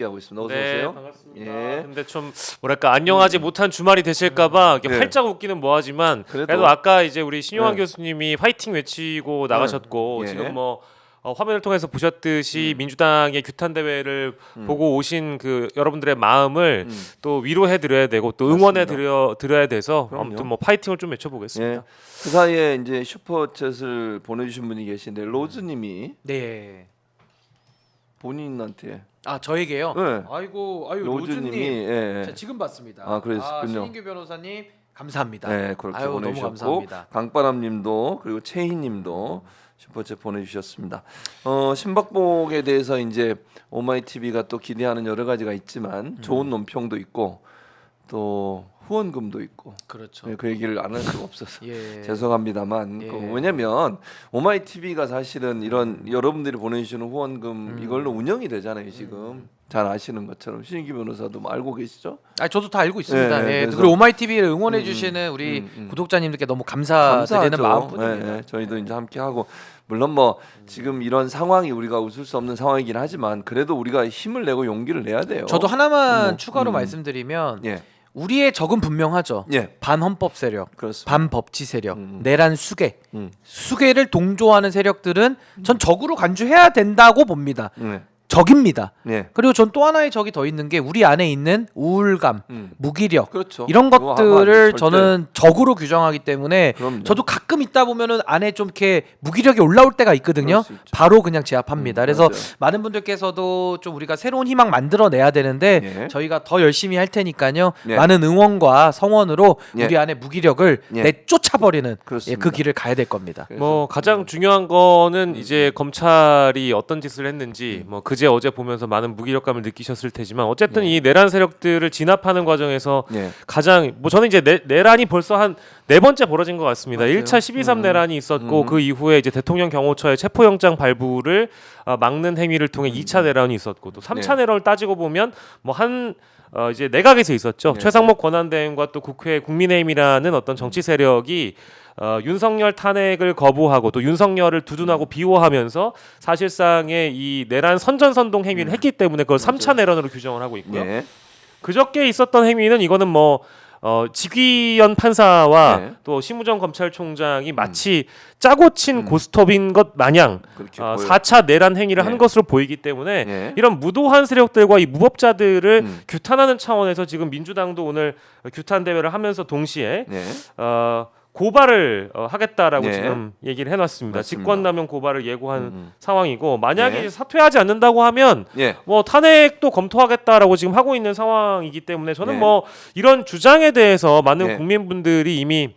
하고 있습니다. 어서 네, 오세요. 반갑습니다. 예. 근데 좀 뭐랄까 안녕하지 못한 주말이 되실까봐 네. 활짝 웃기는 뭐하지만 그래도- 그래도 아까 이제 우리 신용환 네. 교수님이 파이팅 외치고 나가셨고 예. 지금 뭐 화면을 통해서 보셨듯이 민주당의 규탄 대회를 보고 오신 그 여러분들의 마음을 또 위로해 드려야 되고 또 응원해 드려야 돼서 그럼요. 아무튼 뭐 파이팅을 좀 외쳐보겠습니다. 예. 그 사이에 이제 슈퍼챗을 보내주신 분이 계신데 로즈님이 네. 본인한테 아 저에게요. 네. 아이고 로즈님이 로즈님. 예. 자, 지금 봤습니다. 아, 그랬군요. 신인규 변호사님 감사합니다. 네, 그렇게 아유, 너무 보내주셨고 감사합니다. 강바람님도 그리고 채희님도 슈퍼챗 보내주셨습니다. 신박복에 대해서 이제 오마이TV가 또 기대하는 여러 가지가 있지만 좋은 논평도 있고 또 후원금도 있고 그렇죠. 네, 그 얘기를 안 할 수가 없어서 예. 죄송합니다만 예. 왜냐면 오마이TV가 사실은 이런 여러분들이 보내주시는 후원금 이걸로 운영이 되잖아요 지금 잘 아시는 것처럼 신인기 변호사도 뭐 알고 계시죠? 아 저도 다 알고 있습니다. 네, 예. 그래서- 그리고 오마이 TV를 응원해 주시는 우리 구독자님들께 너무 감사드리는 감사하죠. 마음뿐입니다. 네, 저희도 이제 함께 하고 물론 뭐 지금 이런 상황이 우리가 웃을 수 없는 상황이긴 하지만 그래도 우리가 힘을 내고 용기를 내야 돼요. 저도 하나만 추가로 말씀드리면 예, 우리의 적은 분명하죠. 예, 반헌법 세력, 그렇습니다. 반법치 세력, 내란 수괴, 음. 수괴를 동조하는 세력들은 전 적으로 간주해야 된다고 봅니다. 네, 적입니다. 네, 그리고 전 또 하나의 적이 더 있는 게 우리 안에 있는 우울감, 무기력 그렇죠. 이런 그거 하면 안 돼, 것들을 절대. 저는 적으로 규정하기 때문에 그럼요. 저도 가끔 있다 보면은 안에 좀 이렇게 무기력이 올라올 때가 있거든요. 그럴 수 있죠. 바로 그냥 제압합니다. 그래서 맞아요. 많은 분들께서도 좀 우리가 새로운 희망 만들어내야 되는데 예. 저희가 더 열심히 할 테니까요. 예. 많은 응원과 성원으로 예. 우리 안에 무기력을 예. 내쫓아버리는 그렇습니다. 그 길을 가야 될 겁니다. 뭐 가장 중요한 거는 이제 검찰이 어떤 짓을 했는지 뭐 그제 어제 보면서 많은 무기력감을 느끼셨을 테지만 어쨌든 이 내란 세력들을 진압하는 과정에서 예. 가장 뭐 저는 이제 내란이 벌써 한 네 번째 벌어진 것 같습니다. 맞아요. 1차 12.3 내란이 있었고 그 이후에 이제 대통령 경호처의 체포영장 발부를 막는 행위를 통해 2차 내란이 있었고 또 3차 네. 내란을 따지고 보면 뭐 이제 내각에서 있었죠. 네. 최상목 권한대행과 또 국회 국민의힘이라는 어떤 정치 세력이 윤석열 탄핵을 거부하고 또 윤석열을 두둔하고 비호하면서 사실상의 이 내란 선전선동 행위를 했기 때문에 그걸 3차 내란으로 규정을 하고 있고요. 예. 그저께 있었던 행위는 이거는 뭐 직위원 판사와 네. 또 심우정 검찰총장이 마치 짜고 친 고스톱인 것 마냥 그렇게 보여요. 4차 내란 행위를 네. 한 것으로 보이기 때문에 네. 이런 무도한 세력들과 이 무법자들을 규탄하는 차원에서 지금 민주당도 오늘 규탄 대회를 하면서 동시에 네. 고발을 하겠다라고 네. 지금 얘기를 해놨습니다. 맞습니다. 직권남용 고발을 예고한 상황이고 만약에 네. 이제 사퇴하지 않는다고 하면 예. 뭐 탄핵도 검토하겠다라고 지금 하고 있는 상황이기 때문에 저는 네. 뭐 이런 주장에 대해서 많은 네. 국민분들이 이미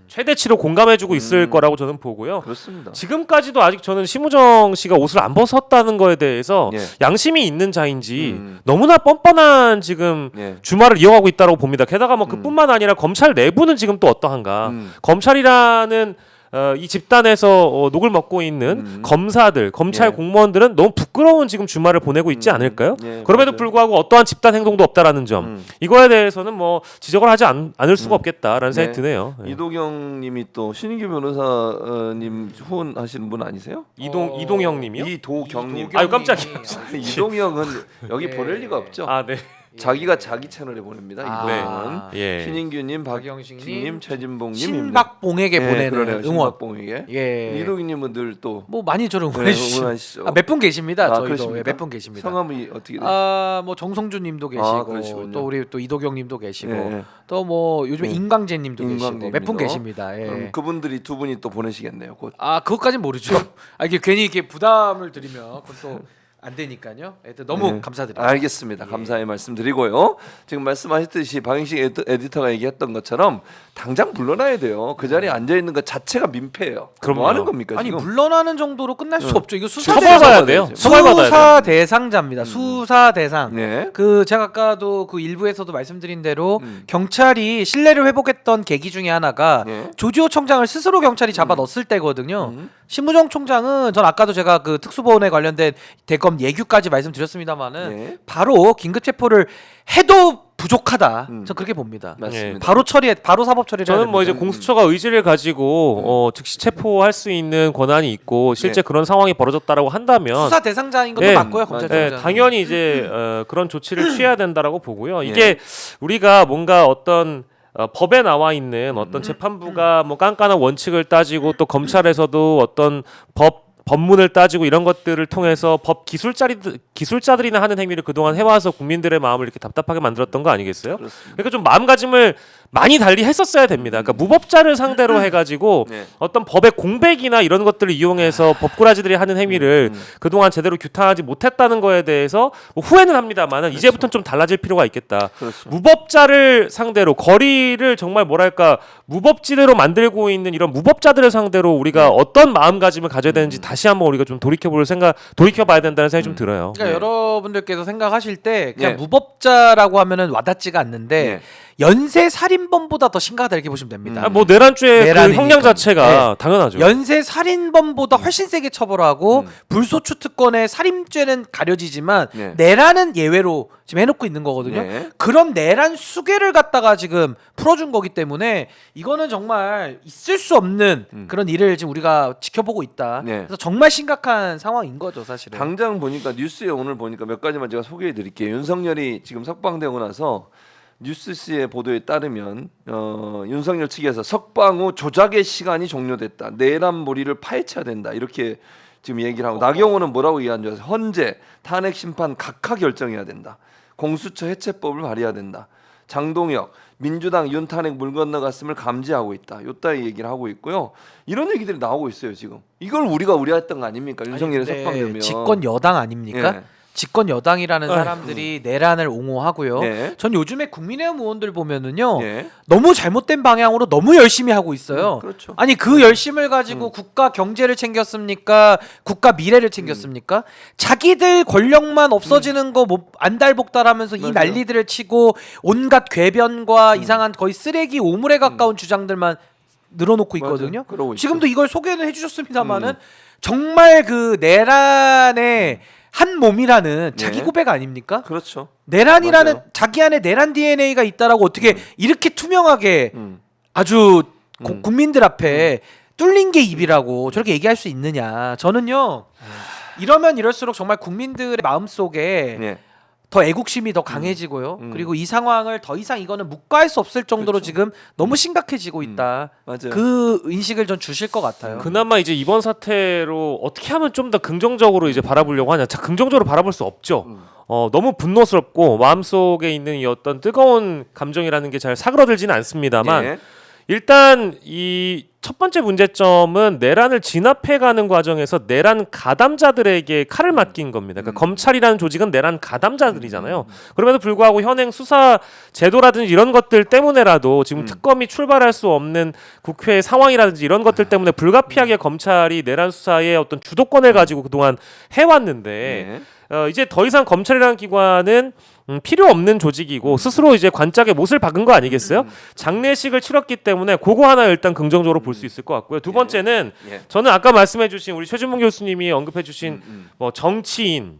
최대치로 공감해주고 있을 거라고 저는 보고요. 그렇습니다. 지금까지도 아직 저는 심우정 씨가 옷을 안 벗었다는 거에 대해서 예. 양심이 있는 자인지 너무나 뻔뻔한 지금 예. 주말을 이어가고 있다고 봅니다. 게다가 뭐 그뿐만 아니라 검찰 내부는 지금 또 어떠한가? 검찰이라는 이 집단에서 녹을 먹고 있는 검사들, 검찰 예. 공무원들은 너무 부끄러운 지금 주말을 보내고 있지 않을까요? 예, 그럼에도 맞아요. 불구하고 어떠한 집단 행동도 없다라는 점 이거에 대해서는 뭐 지적을 하지 않을 수가 없겠다라는 생각이 드네요. 예. 이도경님이 또 신인규 변호사님 후원하시는 분 아니세요? 이동형님이요? 이도경님. 아유 깜짝이야. 이동형은 여기 예. 보낼 리가 없죠. 아 네. 자기가 자기 채널에 보냅니다. 이동형은 예. 신인규님, 박영식님, 박영식님, 최진봉님, 신박봉에게 보내는 응원. 신박봉에게. 예. 이도경님은 늘 또 뭐 많이 저를 응원해 주시죠. 응원하시죠. 몇 분 계십니다. 저희도 그러십니까? 몇 분 계십니다. 성함이 어떻게 되세요? 뭐 정성준님도 계시고 그러시군요. 또 우리 또 이도경님도 계시고 예. 또 뭐 요즘 에 인광재님도 계시고 인광재님도. 몇 분 계십니다. 예. 그분들이 두 분이 또 보내시겠네요. 곧. 그것까진 모르죠. 이게 괜히 이렇게 부담을 드리면 그건 또 안 되니까요. 하여튼 너무 네. 감사드립니다. 알겠습니다. 감사의 말씀드리고요. 지금 말씀하셨듯이 박영식 에디터가 얘기했던 것처럼 당장 물러나야 돼요. 그 자리에 앉아 있는 것 자체가 민폐예요. 그럼요. 뭐 하는 겁니까 아니 지금? 물러나는 정도로 끝날 수 없죠. 이거 수사 처벌받아야 돼요. 처벌받아야 돼요. 수사 대상자입니다. 수사 대상. 네. 그 제가 아까도 그 일부에서도 말씀드린 대로 경찰이 신뢰를 회복했던 계기 중에 하나가 네. 조지호 청장을 스스로 경찰이 잡아 넣었을 때거든요. 심우정 총장은 전 아까도 제가 그 특수보안에 관련된 대검 예규까지 말씀드렸습니다만은 네. 바로 긴급 체포를 해도 부족하다. 저 그렇게 봅니다. 맞습니다. 바로 사법 처리를 해야 저는 뭐 이제 됩니다. 공수처가 의지를 가지고 즉시 체포할 수 있는 권한이 있고 실제 그런 상황이 벌어졌다라고 한다면 수사 대상자인 것도 네. 맞고요. 검찰총장. 네, 당연히 이제 그런 조치를 취해야 된다라고 보고요. 이게 우리가 뭔가 어떤 법에 나와 있는 어떤 재판부가 뭐 깐깐한 원칙을 따지고 또 검찰에서도 어떤 법문을 따지고 이런 것들을 통해서 법 기술자들이나 하는 행위를 그동안 해와서 국민들의 마음을 이렇게 답답하게 만들었던 거 아니겠어요? 그렇습니다. 그러니까 좀 마음가짐을 많이 달리 했었어야 됩니다. 그러니까 무법자를 상대로 해가지고 네. 어떤 법의 공백이나 이런 것들을 이용해서 법꾸라지들이 하는 행위를 그동안 제대로 규탄하지 못했다는 거에 대해서 뭐 후회는 합니다만은 이제부터는 좀 달라질 필요가 있겠다. 그렇습니다. 무법자를 상대로 거리를 정말 뭐랄까 무법지대로 만들고 있는 이런 무법자들을 상대로 우리가 어떤 마음가짐을 가져야 되는지 다시 한번 우리가 좀 돌이켜봐야 된다는 생각이 좀 들어요. 그러니까 여러분들께서 생각하실 때 그냥 예. 무법자라고 하면은 와닿지가 않는데 예. 연쇄 살인범보다 더 심각하다 이렇게 보시면 됩니다. 뭐 내란죄의 그 내란이니까. 형량 자체가 당연하죠. 연쇄 살인범보다 훨씬 세게 처벌하고 불소추 특권의 살인죄는 가려지지만 네. 내란은 예외로 지금 해놓고 있는 거거든요. 네. 그런 내란 수괴를 갖다가 지금 풀어준 거기 때문에 이거는 정말 있을 수 없는 그런 일을 지금 우리가 지켜보고 있다. 네. 그래서 정말 심각한 상황인 거죠, 사실은. 당장 보니까 뉴스에 오늘 보니까 몇 가지만 제가 소개해 드릴게요. 윤석열이 지금 석방되고 나서 뉴스의 보도에 따르면 윤석열 측에서 석방 후 조작의 시간이 종료됐다. 내란몰이를 파헤쳐야 된다. 이렇게 지금 얘기를 하고 나경원은 뭐라고 얘기한 줄 아세요? 헌재 탄핵 심판 각하 결정해야 된다. 공수처 해체법을 발의해야 된다. 장동혁 민주당 윤탄핵 물 건너갔음을 감지하고 있다. 요따위 얘기를 하고 있고요. 이런 얘기들이 나오고 있어요 지금. 이걸 우리가 우려했던 거 아닙니까? 윤석열이 근데 석방되면. 집권 여당 아닙니까? 예. 집권 여당이라는 사람들이 내란을 옹호하고요. 네. 전 요즘에 국민의힘 의원들 보면은요. 예. 너무 잘못된 방향으로 너무 열심히 하고 있어요. 그렇죠. 아니 그 열심을 가지고 국가 경제를 챙겼습니까? 국가 미래를 챙겼습니까? 자기들 권력만 없어지는 거 뭐 안달복달하면서 이 맞아요. 난리들을 치고 온갖 궤변과 이상한 거의 쓰레기 오물에 가까운 주장들만 늘어놓고 있거든요. 맞아요. 그러고 있죠. 지금도 이걸 소개는 해주셨습니다만은 정말 그 내란의 한 몸이라는 자기 네. 고백 아닙니까? 그렇죠. 내란이라는 맞아요. 자기 안에 내란 DNA가 있다라고 어떻게 이렇게 투명하게 음. 아주 국민들 앞에 뚫린 게 입이라고 저렇게 얘기할 수 있느냐. 저는요. 이러면 이럴수록 정말 국민들의 마음속에 예. 더 애국심이 더 강해지고요. 그리고 이 상황을 더 이상 이거는 묵과할 수 없을 정도로 그렇죠. 지금 너무 심각해지고 있다. 맞아요. 그 인식을 전 주실 것 같아요. 그나마 이제 이번 사태로 어떻게 하면 좀 더 긍정적으로 이제 바라보려고 하냐? 자, 긍정적으로 바라볼 수 없죠. 너무 분노스럽고 마음속에 있는 이 어떤 뜨거운 감정이라는 게 잘 사그러들지는 않습니다만 예. 일단 이 첫 번째 문제점은 내란을 진압해가는 과정에서 내란 가담자들에게 칼을 맡긴 겁니다. 그러니까 검찰이라는 조직은 내란 가담자들이잖아요. 그럼에도 불구하고 현행 수사 제도라든지 이런 것들 때문에라도 지금 특검이 출발할 수 없는 국회의 상황이라든지 이런 것들 때문에 불가피하게 검찰이 내란 수사의 어떤 주도권을 가지고 그동안 해왔는데 이제 더 이상 검찰이라는 기관은 필요 없는 조직이고 스스로 이제 관짝에 못을 박은 거 아니겠어요? 장례식을 치렀기 때문에 그거 하나 일단 긍정적으로 볼 수 있을 것 같고요. 두 번째는 예. 저는 아까 말씀해주신 우리 최준봉 교수님이 언급해주신 뭐 정치인,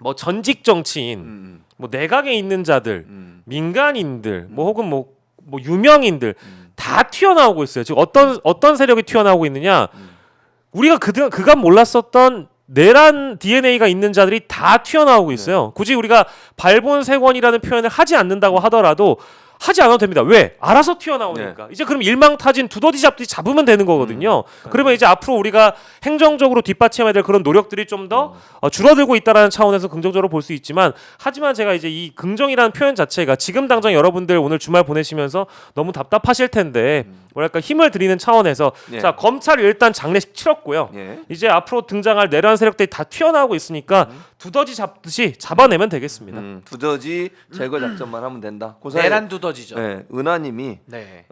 뭐 전직 정치인, 뭐 내각에 있는 자들, 민간인들, 뭐 혹은 뭐 유명인들 다 튀어나오고 있어요. 지금 어떤 세력이 튀어나오고 있느냐? 우리가 그간 몰랐었던 내란 DNA가 있는 자들이 다 튀어나오고 있어요. 굳이 우리가 발본색원이라는 표현을 하지 않는다고 하더라도 하지 않아도 됩니다. 왜? 알아서 튀어나오니까. 이제 그럼 일망타진 두더지 잡듯이 잡으면 되는 거거든요. 그러면 이제 앞으로 우리가 행정적으로 뒷받침해야 될 그런 노력들이 좀 더 줄어들고 있다라는 차원에서 긍정적으로 볼 수 있지만 하지만 제가 이제 이 긍정이라는 표현 자체가 지금 당장 여러분들 오늘 주말 보내시면서 너무 답답하실 텐데 뭐랄까 힘을 드리는 차원에서 예. 자 검찰이 일단 장례식 치렀고요. 예. 이제 앞으로 등장할 내란 세력들이 다 튀어나오고 있으니까 두더지 잡듯이 잡아내면 되겠습니다. 두더지 제거 작전만 하면 된다. 그 사이에, 내란 두더지죠. 네, 은하님이 네.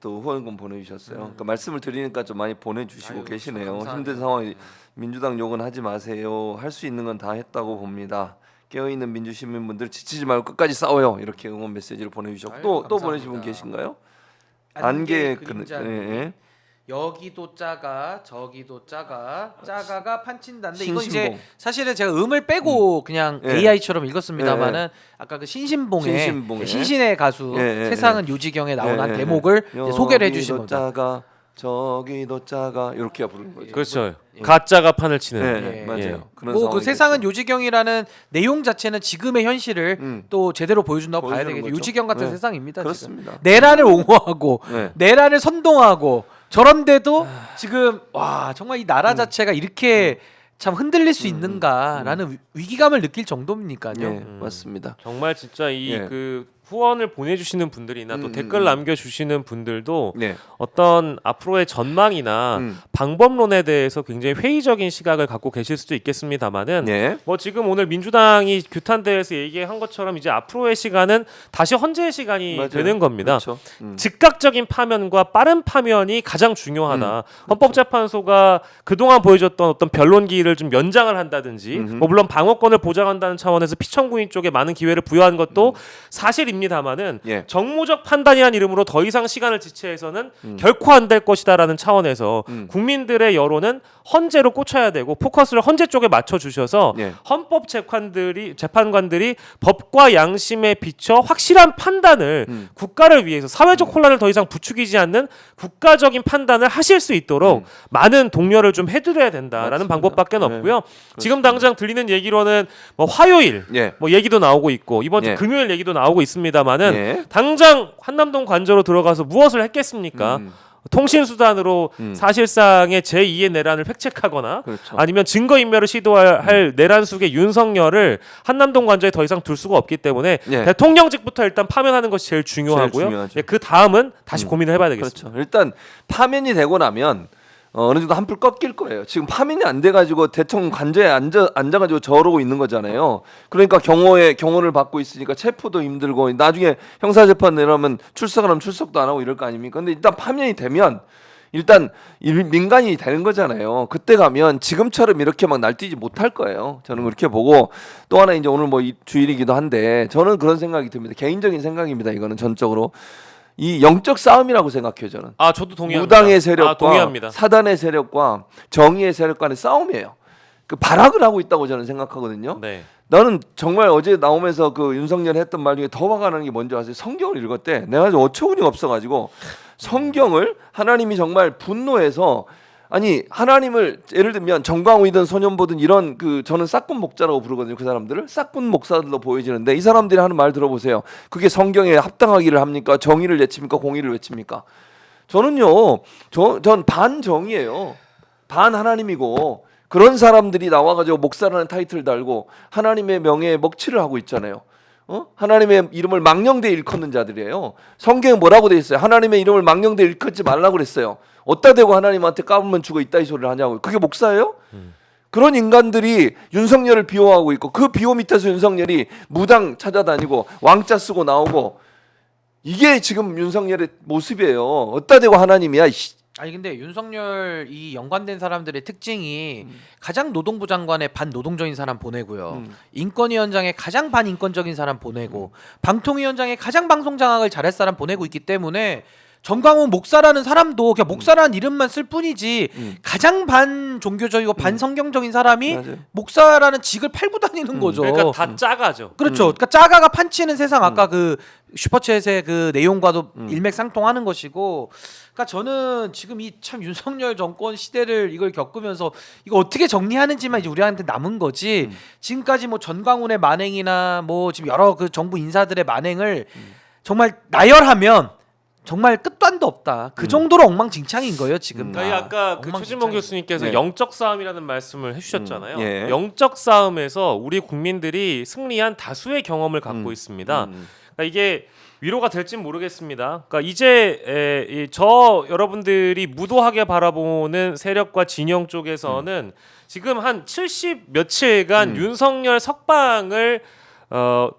또 후원금 보내주셨어요. 그러니까 말씀을 드리니까 좀 많이 보내주시고 아유, 계시네요. 감사하네요. 힘든 상황이 민주당 욕은 하지 마세요. 할 수 있는 건 다 했다고 봅니다. 깨어있는 민주시민분들 지치지 말고 끝까지 싸워요. 이렇게 응원 메시지를 보내주셨고 아유, 또 보내신 분 감사합니다. 계신가요? 안개 안개 그림자 예. 여기도 짜가 저기도 짜가가 판친다인데 이건 이제 신신봉. 사실은 제가 음을 빼고 그냥 예. AI처럼 읽었습니다만은 아까 그 신신봉의 신신봉의. 신신의 가수 세상은 요지경에 나온 한 대목을 이제 소개를 해주신 여기도 겁니다. 짜가 저기도 짜가 이렇게 부르는 거죠. 그렇죠. 가짜가 판을 치는. 네, 예. 맞아요. 그런 뭐 그 상황이 세상은 됐죠. 요지경이라는 내용 자체는 지금의 현실을 또 제대로 보여준다고 봐야 보여주는 되겠죠. 거죠. 요지경 같은 네. 세상입니다. 그렇습니다. 지금. 내란을 옹호하고 네. 내란을 선동하고 저런데도 지금 와 정말 이 나라 자체가 이렇게 참 흔들릴 수 있는가라는 위기감을 느낄 정도입니까요. 예, 맞습니다. 정말 진짜 이 예. 그 후원을 보내주시는 분들이나 또 댓글 남겨주시는 분들도 네. 어떤 앞으로의 전망이나 방법론에 대해서 굉장히 회의적인 시각을 갖고 계실 수도 있겠습니다만은 네. 뭐 지금 오늘 민주당이 규탄대에서 얘기한 것처럼 이제 앞으로의 시간은 다시 헌재의 시간이 맞아요. 되는 겁니다. 그렇죠. 즉각적인 파면과 빠른 파면이 가장 중요하다. 헌법재판소가 그동안 보여줬던 어떤 변론기를 좀 연장을 한다든지 뭐 물론 방어권을 보장한다는 차원에서 피청구인 쪽에 많은 기회를 부여한 것도 사실입니다만은 예. 정무적 판단이란 이름으로 더 이상 시간을 지체해서는 결코 안 될 것이다라는 차원에서 국민들의 여론은 헌재로 꽂혀야 되고 포커스를 헌재 쪽에 맞춰 주셔서 예. 헌법 재판관들이 법과 양심에 비춰 확실한 판단을 국가를 위해서 사회적 혼란을 더 이상 부추기지 않는 국가적인 판단을 하실 수 있도록 많은 독려를 좀 해드려야 된다라는 맞습니다. 방법밖에 네. 없고요. 지금 당장 들리는 얘기로는 뭐 화요일 예. 뭐 얘기도 나오고 있고 이번 주 예. 금요일 얘기도 나오고 있습니다만은 예. 당장 한남동 관저로 들어가서 무엇을 했겠습니까? 통신수단으로 사실상의 제2의 내란을 획책하거나 그렇죠. 아니면 증거인멸을 시도할 내란 속의 윤석열을 한남동 관저에 더 이상 둘 수가 없기 때문에 예. 대통령직부터 일단 파면하는 것이 제일 중요하고요. 중요하죠. 예, 그 다음은 다시 고민을 해봐야 되겠습니다. 그렇죠. 일단 파면이 되고 나면 어느 정도 한풀 꺾일 거예요. 지금 파면이 안 돼가지고 대통령 관저에 앉아가지고 저러고 있는 거잖아요. 그러니까 경호를 받고 있으니까 체포도 힘들고 나중에 형사재판 내려면 출석하면 출석도 안 하고 이럴 거 아닙니까? 근데 일단 파면이 되면 일단 민간인이 되는 거잖아요. 그때 가면 지금처럼 이렇게 막 날뛰지 못할 거예요. 저는 그렇게 보고 또 하나 이제 오늘 뭐 주일이기도 한데 저는 그런 생각이 듭니다. 개인적인 생각입니다. 이거는 전적으로. 이 영적 싸움이라고 생각해요. 저는. 아 저도 동의합니다. 무당의 세력과 동의합니다. 사단의 세력과 정의의 세력 간의 싸움이에요. 그 발악을 하고 있다고 저는 생각하거든요. 네. 나는 정말 어제 나오면서 그 윤석열 했던 말 중에 더 화가 나는 게 뭔지 아세요? 성경을 읽었대. 내가 어처구니 없어가지고 성경을 하나님이 정말 분노해서 아니 하나님을 예를 들면 정광훈이든 손현보든 이런 그 저는 싹군 목자라고 부르거든요. 그 사람들을 싹군 목사들로 보여지는데 이 사람들이 하는 말 들어보세요. 그게 성경에 합당하기를 합니까? 정의를 외칩니까? 공의를 외칩니까? 저는요. 전 반정이에요. 반 하나님이고 그런 사람들이 나와가지고 목사라는 타이틀을 달고 하나님의 명예에 먹칠을 하고 있잖아요. 하나님의 이름을 망령되이 일컫는 자들이에요. 성경에 뭐라고 돼 있어요? 하나님의 이름을 망령되이 일컫지 말라고 그랬어요. 어디다 대고 하나님한테 까불면 죽어 있다 이 소리를 하냐고요. 그게 목사예요? 그런 인간들이 윤석열을 비호하고 있고 그 비호 밑에서 윤석열이 무당 찾아다니고 왕자 쓰고 나오고 이게 지금 윤석열의 모습이에요. 어디다 대고 하나님이야. 아니 근데 윤석열 이 연관된 사람들의 특징이 가장 노동부 장관의 반노동적인 사람 보내고요. 인권위원장의 가장 반인권적인 사람 보내고 방통위원장의 가장 방송 장악을 잘할 사람 보내고 있기 때문에 정광훈 목사라는 사람도 그냥 목사라는 이름만 쓸 뿐이지 가장 반 종교적이고 반 성경적인 사람이 맞아요. 목사라는 직을 팔고 다니는 거죠. 그러니까 다 짜가죠. 그렇죠. 그러니까 짜가가 판치는 세상 아까 그 슈퍼챗의 그 내용과도 일맥상통하는 것이고, 그러니까 저는 지금 이 참 윤석열 정권 시대를 이걸 겪으면서 이거 어떻게 정리하는지만 이제 우리한테 남은 거지. 지금까지 뭐 전광훈의 만행이나 뭐 지금 여러 그 정부 인사들의 만행을 정말 나열하면 정말 끝도 한도 없다. 그 정도로 엉망진창인 거예요 지금. 저희 다. 아까 그 엉망진창이에요. 최진봉 교수님께서 네. 영적 싸움이라는 말씀을 해주셨잖아요. 예. 영적 싸움에서 우리 국민들이 승리한 다수의 경험을 갖고 있습니다. 그러니까 이게 위로가 될진 모르겠습니다. 그러니까 이제 저 여러분들이 무도하게 바라보는 세력과 진영 쪽에서는 지금 한 70 며칠간 윤석열 석방을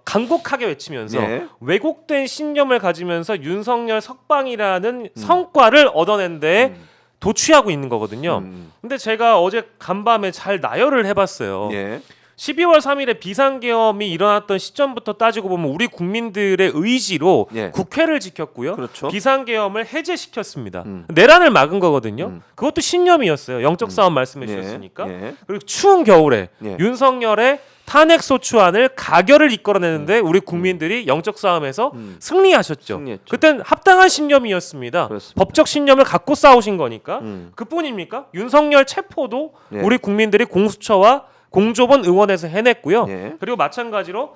간곡하게 외치면서 예. 왜곡된 신념을 가지면서 윤석열 석방이라는 성과를 얻어낸데 도취하고 있는 거거든요. 근데 제가 어제 간밤에 잘 나열을 해봤어요. 예. 12월 3일에 비상계엄이 일어났던 시점부터 따지고 보면 우리 국민들의 의지로 예. 국회를 지켰고요. 그렇죠. 비상계엄을 해제시켰습니다. 내란을 막은 거거든요. 그것도 신념이었어요. 영적 싸움 말씀해 주셨으니까. 예. 그리고 추운 겨울에 예. 윤석열의 탄핵 소추안을 가결을 이끌어내는데 우리 국민들이 영적 싸움에서 승리하셨죠. 승리했죠. 그땐 합당한 신념이었습니다. 그렇습니다. 법적 신념을 갖고 싸우신 거니까. 음. 그뿐입니까? 윤석열 체포도 예. 우리 국민들이 공수처와 공조본 의원에서 해냈고요. 예. 그리고 마찬가지로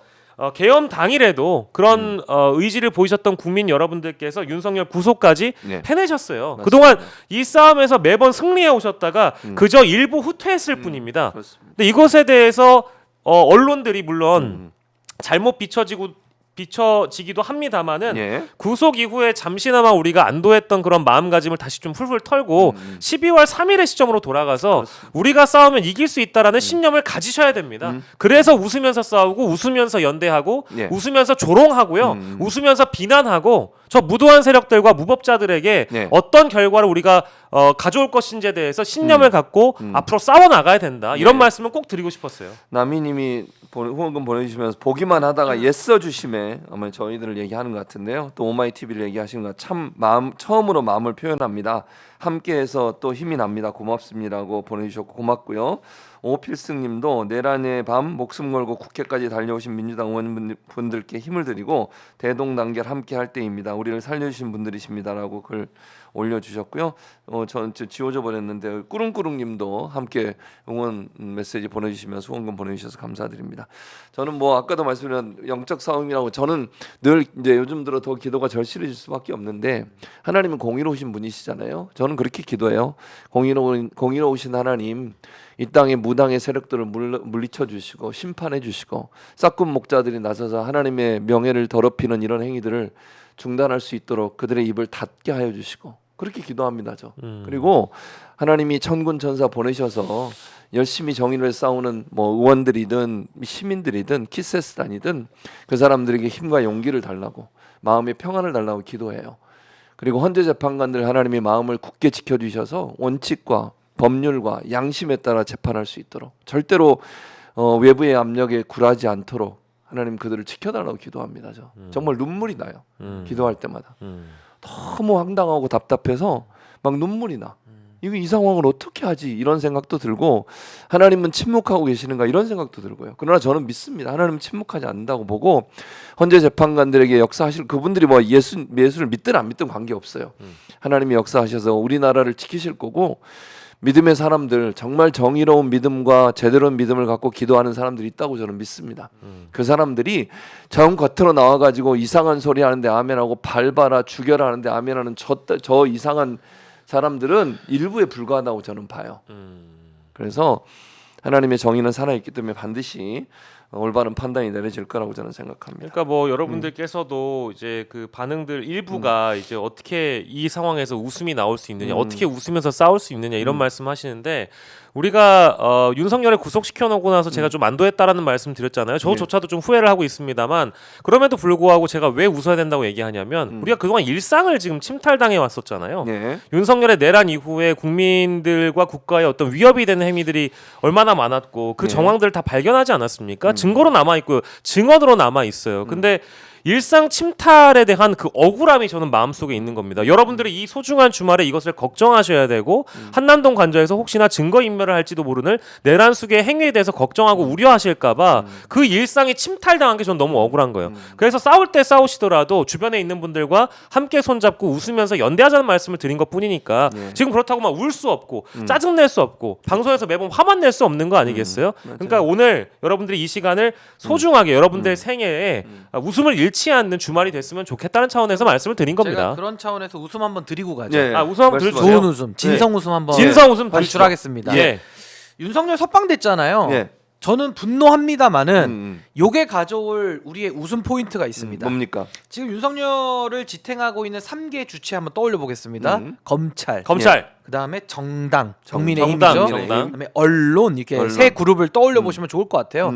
계엄 당일에도 그런 의지를 보이셨던 국민 여러분들께서 윤석열 구속까지 예. 해내셨어요. 맞습니다. 그동안 이 싸움에서 매번 승리해 오셨다가 그저 일부 후퇴했을 뿐입니다. 그렇습니다. 근데 이것에 대해서 언론들이 물론 잘못 비춰지기도 합니다만은 예. 구속 이후에 잠시나마 우리가 안도했던 그런 마음가짐을 다시 좀 풀풀 털고 12월 3일의 시점으로 돌아가서 우리가 싸우면 이길 수 있다라는 신념을 가지셔야 됩니다. 그래서 웃으면서 싸우고 웃으면서 연대하고 예. 웃으면서 조롱하고요. 웃으면서 비난하고 저 무도한 세력들과 무법자들에게 예. 어떤 결과를 우리가 가져올 것인지에 대해서 신념을 갖고 앞으로 싸워 나가야 된다. 이런 예. 말씀을 꼭 드리고 싶었어요. 남희님이 후원금 보내주시면서 보기만 하다가 예써 주심에 아마 저희들을 얘기하는 것 같은데요. 또 오마이 TV를 얘기하시는 것 참 처음으로 마음을 표현합니다. 함께해서 또 힘이 납니다. 고맙습니다라고 보내주셨고 고맙고요. 오필승님도 내란의 밤 목숨 걸고 국회까지 달려오신 민주당 의원분들께 힘을 드리고 대동단결 함께할 때입니다. 우리를 살려주신 분들이십니다라고 글 올려주셨고요. 저는 지워져 버렸는데 꾸릉꾸릉님도 함께 응원 메시지 보내주시면서 후원금 보내주셔서 감사드립니다. 저는 뭐 아까도 말씀드린 영적 싸움이라고 저는 늘 이제 요즘 들어 더 기도가 절실해질 수밖에 없는데 하나님은 공의로우신 분이시잖아요. 저는 그렇게 기도해요. 공의로우신 하나님. 이 땅의 무당의 세력들을 물리쳐 주시고 심판해 주시고 싹군 목자들이 나서서 하나님의 명예를 더럽히는 이런 행위들을 중단할 수 있도록 그들의 입을 닫게 하여 주시고 그렇게 기도합니다. 저. 그리고 하나님이 천군 천사 보내셔서 열심히 정의를 위해 싸우는 뭐 의원들이든 시민들이든 키세스단이든 그 사람들에게 힘과 용기를 달라고 마음의 평안을 달라고 기도해요. 그리고 헌재 재판관들 하나님의 마음을 굳게 지켜주셔서 원칙과 법률과 양심에 따라 재판할 수 있도록 절대로 외부의 압력에 굴하지 않도록 하나님 그들을 지켜달라고 기도합니다. 저 정말 눈물이 나요. 기도할 때마다 너무 황당하고 답답해서 막 눈물이 나. 이거 이 상황을 어떻게 하지? 이런 생각도 들고 하나님은 침묵하고 계시는가 이런 생각도 들고요. 그러나 저는 믿습니다. 하나님은 침묵하지 않는다고 보고 헌재 재판관들에게 역사하실 그분들이 뭐 예수를 믿든 안 믿든 관계없어요. 하나님이 역사하셔서 우리나라를 지키실 거고 믿음의 사람들 정말 정의로운 믿음과 제대로 된 믿음을 갖고 기도하는 사람들이 있다고 저는 믿습니다. 그 사람들이 정 겉으로 나와가지고 이상한 소리 하는데 아멘하고 밟아라 죽여라 하는데 아멘하는 저 이상한 사람들은 일부에 불과하다고 저는 봐요. 그래서 하나님의 정의는 살아있기 때문에 반드시 올바른 판단이 내려질 거라고 저는 생각합니다. 그러니까 뭐 여러분들께서도 이제 그 반응들 일부가 이제 어떻게 이 상황에서 웃음이 나올 수 있느냐, 어떻게 웃으면서 싸울 수 있느냐 이런 말씀하시는데 우리가 윤석열을 구속시켜 놓고 나서 제가 좀 안도했다라는 말씀 드렸잖아요. 저조차도 좀 후회를 하고 있습니다만 그럼에도 불구하고 제가 왜 웃어야 된다고 얘기하냐면 우리가 그동안 일상을 지금 침탈당해 왔었잖아요. 네. 윤석열의 내란 이후에 국민들과 국가의 어떤 위협이 되는 행위들이 얼마나 많았고 그 정황들을 다 발견하지 않았습니까? 증거로 남아 있고 증언으로 남아 있어요. 근데 일상 침탈에 대한 그 억울함이 저는 마음속에 있는 겁니다. 여러분들이 이 소중한 주말에 이것을 걱정하셔야 되고 한남동 관저에서 혹시나 증거인멸을 할지도 모르는 내란 수의 행위에 대해서 걱정하고 우려하실까 봐 그 일상이 침탈당한 게 저는 너무 억울한 거예요. 그래서 싸울 때 싸우시더라도 주변에 있는 분들과 함께 손잡고 웃으면서 연대하자는 말씀을 드린 것뿐이니까 지금 그렇다고 막 울 수 없고 짜증낼 수 없고 방송에서 매번 화만 낼 수 없는 거 아니겠어요? 그러니까 오늘 여러분들이 이 시간을 소중하게 여러분들 생애에 웃음을 잃지 않는 주말이 됐으면 좋겠다는 차원에서 말씀을 드린 겁니다. 제가 그런 차원에서 웃음 한번 드리고 가죠. 네. 웃음 한번 말씀하세요. 들어주세요. 좋은 웃음, 진성 웃음 한번 진성 웃음 발출하겠습니다. 예. 윤석열 석방됐잖아요. 예. 저는 분노합니다만은 요게 가져올 우리의 웃음 포인트가 있습니다. 뭡니까? 지금 윤석열을 지탱하고 있는 3개 주체 한번 떠올려 보겠습니다. 검찰, 그다음에 정당, 국민의힘이죠. 그다음에 언론 이렇게 세 그룹을 떠올려 보시면 좋을 것 같아요.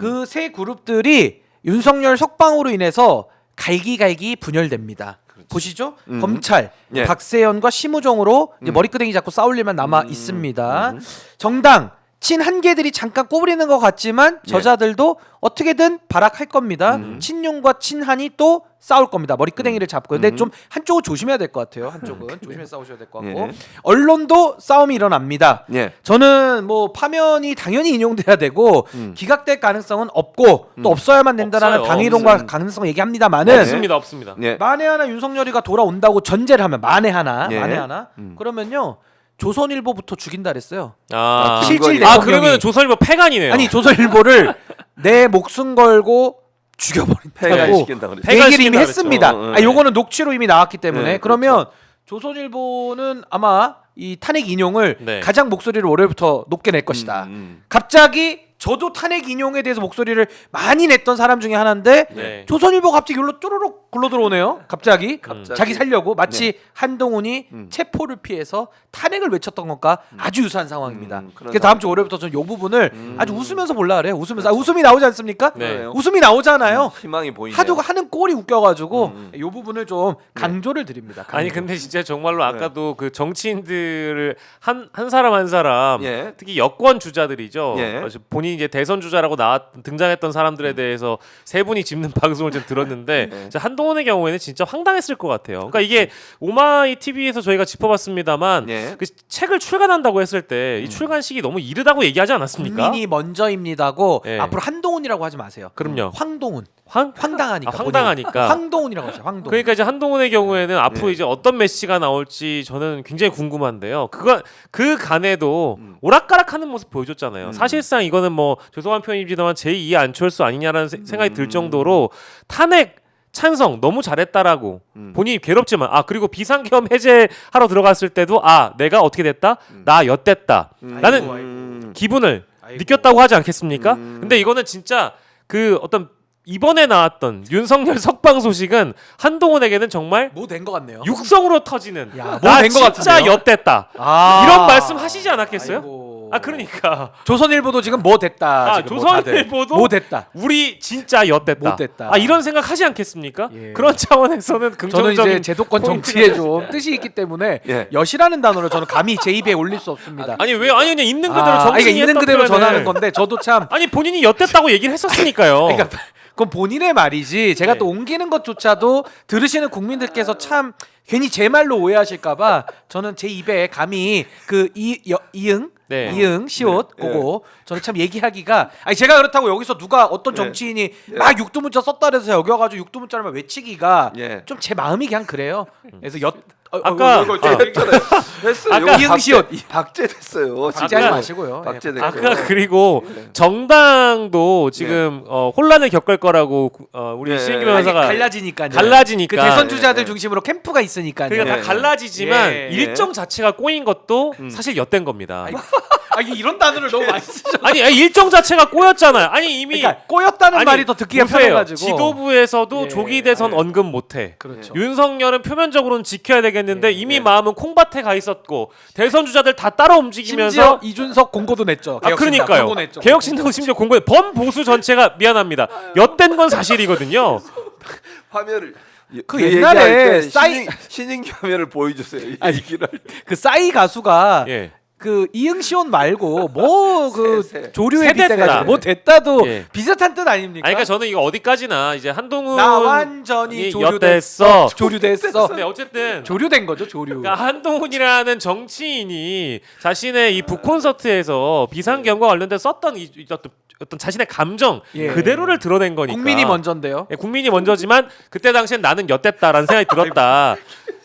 그 세 그룹들이 윤석열 석방으로 인해서 갈기갈기 분열됩니다. 보시죠. 검찰 예. 박세현과 심우정으로 이제 머리끄댕이 잡고 싸울 일만 남아 있습니다. 정당 친한계들이 잠깐 꼬부리는 것 같지만 저자들도 어떻게든 발악할 겁니다. 친윤과 친한이 또 싸울 겁니다. 머리끄댕이를 잡고. 근데 좀 한쪽은 조심해야 될 것 같아요. 한쪽은 조심해 싸우셔야 될 것 같고. 언론도 싸움이 일어납니다. 예. 저는 뭐 파면이 당연히 인용돼야 되고 기각될 가능성은 없고 또 없어야만 된다라는 없어요. 당위론과 가능성 얘기합니다만은 없습니다. 예. 만에 하나 윤석열이가 돌아온다고 전제를 하면 만에 하나 예. 그러면요 조선일보부터 죽인다 그랬어요. 아, 실질 아 대통령이 그러면 조선일보 폐간이네요. 아니 조선일보를 내 목숨 걸고 죽여버린다고 폐간시킨다 그랬죠. 얘기를 이미 폐간시킨다 했습니다. 그랬죠. 아, 요거는 녹취로 이미 나왔기 때문에 네, 그러면 조선일보는 아마 이 탄핵 인용을 네. 가장 목소리를 월요일부터 높게 낼 것이다. 갑자기 저도 탄핵 인용에 대해서 목소리를 많이 냈던 사람 중에 하나인데 네. 조선일보 갑자기 여기로 쪼르륵 굴러 들어오네요. 갑자기 자기 살려고 마치 네. 한동훈이 체포를 피해서 탄핵을 외쳤던 것과 아주 유사한 상황입니다. 그런 그래서 다음 주 월요일부터 저는 이 부분을 아주 웃으면서 볼라 그래요. 웃으면서 웃음이 나오지 않습니까? 네. 웃음이 나오잖아요. 희망이 보이네요. 하도 하는 꼴이 웃겨가지고 이 부분을 좀 강조를 드립니다. 강조. 아니 근데 진짜 정말로 아까도 그 정치인들을 한 사람 한 사람 예. 특히 여권 주자들이죠. 예. 그래서 본인이 이제 대선 주자라고 등장했던 사람들에 대해서 세 분이 짚는 방송을 좀 들었는데 진짜 한동훈의 경우에는 진짜 황당했을 것 같아요. 그러니까 이게 오마이 TV에서 저희가 짚어봤습니다만 예. 그 책을 출간한다고 했을 때 이 출간 시기 너무 이르다고 얘기하지 않았습니까? 국민이 먼저입니다고 예. 앞으로 한동훈이라고 하지 마세요. 그럼요. 황동훈. 황? 황당하니까. 아, 황당하니까. 본인이. 황동훈이라고 하세요. 황동훈. 그러니까 이제 한동훈의 경우에는 앞으로 이제 어떤 메시지가 나올지 저는 굉장히 궁금한데요. 그 간에도 오락가락하는 모습 보여줬잖아요. 사실상 이거는 뭐 죄송한 표현이지만 제2의 안철수 아니냐라는 생각이 들 정도로 탄핵 찬성 너무 잘했다라고 본인이 괴롭지만 그리고 비상계엄 해제하러 들어갔을 때도 내가 어떻게 됐다 나 엿됐다 라는 기분을 느꼈다고 하지 않겠습니까? 근데 이거는 진짜 그 어떤 이번에 나왔던 윤석열 석방 소식은 한동훈에게는 정말 뭐 된 것 같네요. 육성으로 터지는 야, 나 뭐된것 진짜 같은데요? 엿됐다 이런 말씀 하시지 않았겠어요? 아이고. 그러니까 조선일보도 지금 뭐 됐다. 지금 뭐 다들. 조선일보도 뭐 됐다. 우리 진짜 엿됐다. 못됐다. 이런 생각 하지 않겠습니까? 예. 그런 차원에서는 저는 긍정적인 이제 제도권 포인트가 정치에 좀 뜻이 있기 때문에 예. 여시라는 단어를 저는 감히 제 입에 올릴 수 없습니다. 아니 그냥 있는 그대로 그러니까 정치인이 있는 했던 그대로 표현을. 전하는 건데 저도 참 아니 본인이 엿됐다고 얘기를 했었으니까요. 그러니까 그건 본인의 말이지 제가 네. 또 옮기는 것조차도 들으시는 국민들께서 참 괜히 제 말로 오해하실까봐 저는 제 입에 감히 그 이응 네. 이응 시옷 네. 그거 저는 참 얘기하기가 아니 제가 그렇다고 여기서 누가 어떤 정치인이 막 육두문자 썼다 그래서 여기 와가지고 육두문자를 외치기가 예. 좀 제 마음이 그냥 그래요. 그래서 아까 했어요. 아까 이응시옷. 박제 됐어요. 박제하지 아까- 마시고요. 박제 예. 됐고. 아까 그리고 정당도 지금 혼란을 겪을 거라고 우리 네. 신인규 아니, 변호사가 갈라지니까요. 갈라지니까. 그 대선 주자들 예. 중심으로 캠프가 있으니까요. 그러니까 예. 다 갈라지지만 예. 일정 자체가 꼬인 것도 사실 엿된 겁니다. 이게 이런 단어를 너무 많이 쓰죠. 아니 일정 자체가 꼬였잖아요. 아니 이미 그러니까 꼬였다는 말이 더 듣기가 보세요. 편해가지고. 지도부에서도 예. 조기 대선 예. 언급 못해. 그렇죠. 윤석열은 표면적으로는 지켜야 되겠는데 이미 예. 마음은 콩밭에 가 있었고 대선 주자들 다 따라 움직이면서 심지어 이준석 공고도 냈죠. 개혁신당 그러니까요. 공고 냈죠. 개혁신당 심지어 공고에 범보수 전체가 미안합니다. 엿된 건 사실이거든요. 화면을 그 얘기할 옛날에 때 싸이- 신인기 화면을 보여주세요. 이 아니, 얘기를 할 때. 그 싸이 가수가 예. 그 이응시온 말고 뭐 그 세. 조류에 세됐다. 빗대가지고 뭐 됐다도 예. 비슷한 뜻 아닙니까? 아니 그러니까 저는 이거 어디까지나 이제 한동훈 나 완전히 이 조류됐어. 엿됐어. 조류됐어. 근데 어쨌든 조류된 거죠, 조류. 그러니까 한동훈이라는 정치인이 자신의 이 북콘서트에서 비상계엄과 관련된 썼던 이 어떤 자신의 감정 예. 그대로를 드러낸 거니까 국민이 먼저인데요. 예, 국민이 먼저지만 그때 당시엔 나는 엿됐다라는 생각이 들었다.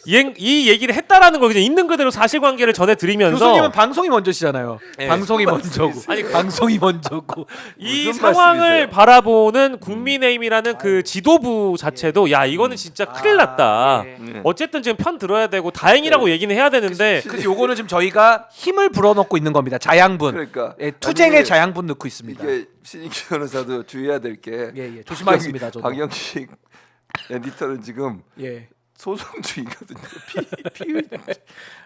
이 얘기를 했다라는 걸 그냥 있는 그대로 사실관계를 전해드리면서 교수님은 방송이 먼저시잖아요. 예. 방송이 먼저고. 아니, 방송이 먼저고. 이 무슨 상황을 말씀이세요? 바라보는 국민의힘이라는 그 지도부 자체도 야 이거는 진짜 큰일 났다. 예. 어쨌든 지금 편 들어야 되고 다행이라고 얘기는 해야 되는데 그래서 요거는 지금 저희가 힘을 불어넣고 있는 겁니다. 자양분. 그러니까 예, 투쟁의 아니, 자양분 넣고 있습니다. 이게 신인기 변호사도 주의해야 될 게 예, 조심하겠습니다. 저도. 박영식 에디터는 지금 예. 소송주의거든요. 지금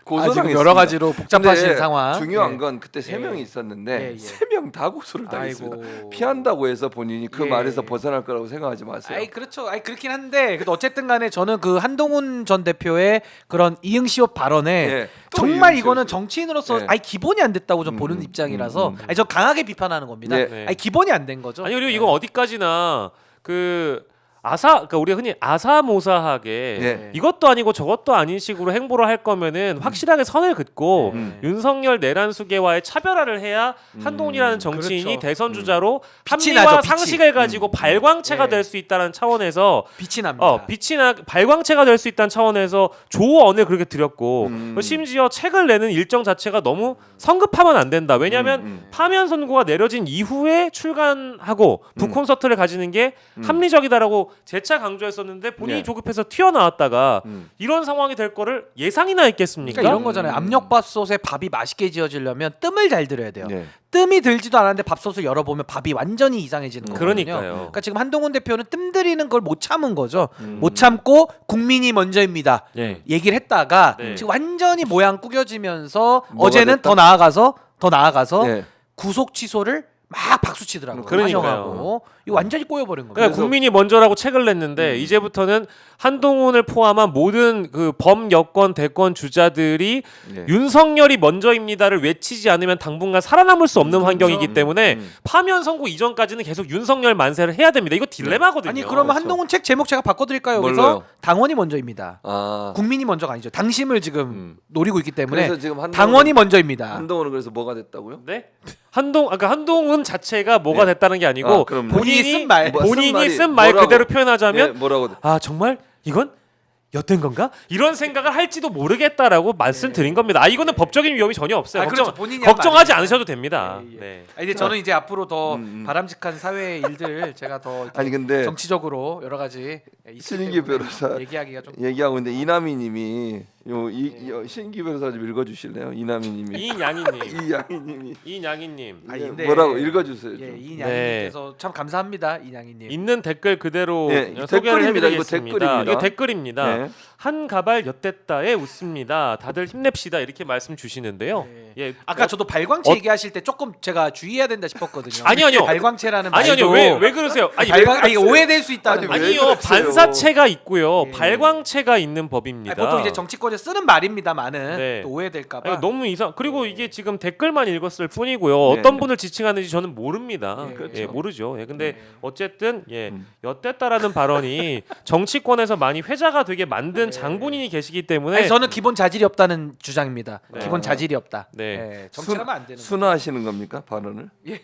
고소당했습니다. 여러 가지로 복잡하신 근데 상황. 중요한 예. 건 그때 세 예. 명이 있었는데 예, 예. 세 명 다 고소를 당했습니다. 아이고. 피한다고 해서 본인이 그 예. 말에서 벗어날 거라고 생각하지 마세요. 아이 그렇죠. 아이 그렇긴 한데 그래도 어쨌든 간에 저는 그 한동훈 전 대표의 그런 이응시옷 발언에 예. 또 정말 이응시옷이요. 이거는 정치인으로서 예. 아니 기본이 안 됐다고 좀 보는 입장이라서 아니 저 강하게 비판하는 겁니다. 예. 네. 아니 기본이 안 된 거죠. 아니 그리고 예. 이건 어디까지나 그 그러니까 우리가 흔히 아사모사하게 네. 이것도 아니고 저것도 아닌 식으로 행보를 할 거면은 확실하게 선을 긋고 윤석열 내란 수계와의 차별화를 해야 한동훈이라는 정치인이 그렇죠. 대선 주자로 빛이 합리와 나죠, 빛이. 상식을 가지고 발광체가 예. 될 수 있다는 차원에서 빛이 납니다. 발광체가 될 수 있다는 차원에서 조언을 그렇게 드렸고 심지어 책을 내는 일정 자체가 너무 성급하면 안 된다. 왜냐하면 파면 선고가 내려진 이후에 출간하고 북콘서트를 가지는 게 합리적이다라고 재차 강조했었는데 본인이 네. 조급해서 튀어나왔다가 이런 상황이 될 거를 예상이나 했겠습니까? 그러니까 이런 거잖아요. 압력밥솥에 밥이 맛있게 지어지려면 뜸을 잘 들여야 돼요. 네. 뜸이 들지도 않았는데 밥솥을 열어보면 밥이 완전히 이상해지는 거거든요. 그러니까요. 그러니까 지금 한동훈 대표는 뜸 들이는 걸 못 참은 거죠. 못 참고 국민이 먼저입니다. 예. 얘기를 했다가 네. 지금 완전히 모양 꾸겨지면서 뭐가 어제는 됐다? 더 나아가서 네. 구속 취소를 막 박수 치더라고요. 그러니까요. 하정하고. 이거 완전히 꼬여버린 거예요. 그러니까 국민이 먼저라고 책을 냈는데 이제부터는 한동훈을 포함한 모든 그 범여권 대권 주자들이 네. 윤석열이 먼저입니다를 외치지 않으면 당분간 살아남을 수 없는 환경이기 때문에 파면 선고 이전까지는 계속 윤석열 만세를 해야 됩니다. 이거 딜레마거든요. 아니 그러면 그렇죠. 한동훈 책 제목 제가 바꿔드릴까요? 여기서 뭘로요? 당원이 먼저입니다. 아. 국민이 먼저가 아니죠. 당심을 지금 노리고 있기 때문에 그래서 지금 당원이 먼저입니다. 한동훈은 그래서 뭐가 됐다고요? 네? 한동훈 자체가 뭐가 네. 됐다는 게 아니고 아, 그럼요. 본인이 쓴 말. 본인이 쓴 뭐라고? 말 그대로 표현하자면 예, 뭐라고? 아 정말 이건 엿된 건가? 이런 생각을 할지도 모르겠다라고 말씀드린 겁니다. 아 이거는 법적인 위험이 전혀 없어요. 아, 그렇죠. 본인이 한 걱정하지 말이니까. 않으셔도 됩니다. 예, 예. 네. 아니, 근데 저는 이제 앞으로 더 바람직한 사회 일들 제가 더 이렇게 아니 근데 정치적으로 여러 가지 있을 신인기 때문에 변호사 얘기하기가 좀 얘기하고 있는데 이남희님이 신기 변호사 좀 읽어주실래요? 이남희님이 이인양이님, 이양희님이 이인양이님 아니, 근데- 뭐라고 읽어주세요. 예, 좀. 이양님께서 참 감사합니다. 이양이님. 있는 댓글 그대로 네, 소개를 댓글입니다. 해드리겠습니다. 이거 댓글입니다. 이거 댓글입니다. 네. 한 가발 엿됐다에 웃습니다. 다들 힘냅시다 이렇게 말씀 주시는데요. 네. 예, 아까 저도 발광체 얘기하실 때 조금 제가 주의해야 된다 싶었거든요. 아니요. 발광체라는 아니요 말도 왜 그러세요? 아니 발광 아니 그러세요? 오해될 수 있다는 아니, 말. 왜 아니요 그랬어요? 반사체가 있고요 예. 발광체가 있는 법입니다. 아니, 보통 이제 정치권에 쓰는 말입니다만은 네. 또 오해될까봐. 아니, 너무 이상. 그리고 이게 지금 댓글만 읽었을 뿐이고요. 네. 어떤 분을 지칭하는지 저는 모릅니다. 예, 그렇죠. 예, 모르죠. 예, 근데 네. 어쨌든 엿됐다라는 발언이 정치권에서 많이 회자가 되게 만든 장본인이 계시기 때문에 아니, 저는 기본 자질이 없다는 주장입니다. 네. 기본 자질이 없다. 네. 예, 정치하면 안 되는. 순화하시는 겁니까 발언을? 예.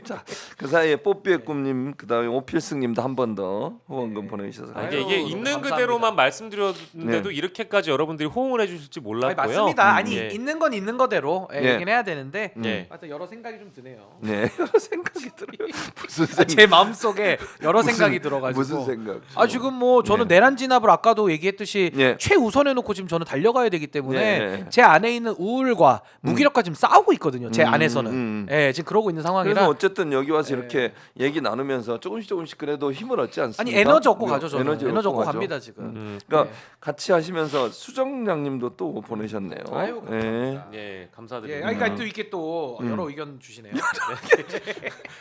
자, 그 사이에 뽀삐의 꿈님 그다음에 오필승님도 한 번 더 후원금 보내주셔서 아, 이게 아유, 너무 있는 감사합니다. 그대로만 말씀드렸는데도 네. 이렇게까지 여러분들이 호응을 해주실지 아니, 몰랐고요. 맞습니다. 아니 예. 있는 건 있는 거대로 예. 얘기는 해야 되는데 예. 하여튼 여러 생각이 좀 드네요. 네 여러 생각이 들어요. 무슨 아, 제 마음 속에 여러 생각이 들어가지고. 무슨 생각? 아 지금 뭐 저는 네. 내란 진압을 아까도 얘기했듯이 예. 최우선해 놓고 지금 저는 달려가야 되기 때문에 네. 제 안에 있는 우울과 무기력과 지금 싸우고 있거든요. 제 안에서는. 음. 예, 지금 그러고 있는 그래서 상황이라 어쨌든 여기 와서 예. 이렇게 얘기 나누면서 조금씩 그래도 힘을 얻지 않습니까? 아니 에너지 얻고 네, 가죠. 저는 에너지 얻고 가죠. 갑니다 지금. 그러니까 네. 같이 하시면서 수정량님도 또 보내셨네요. 아유, 예. 예, 예, 감사드립니다. 아니, 그러니까 또 이렇게 또 여러 의견 주시네요.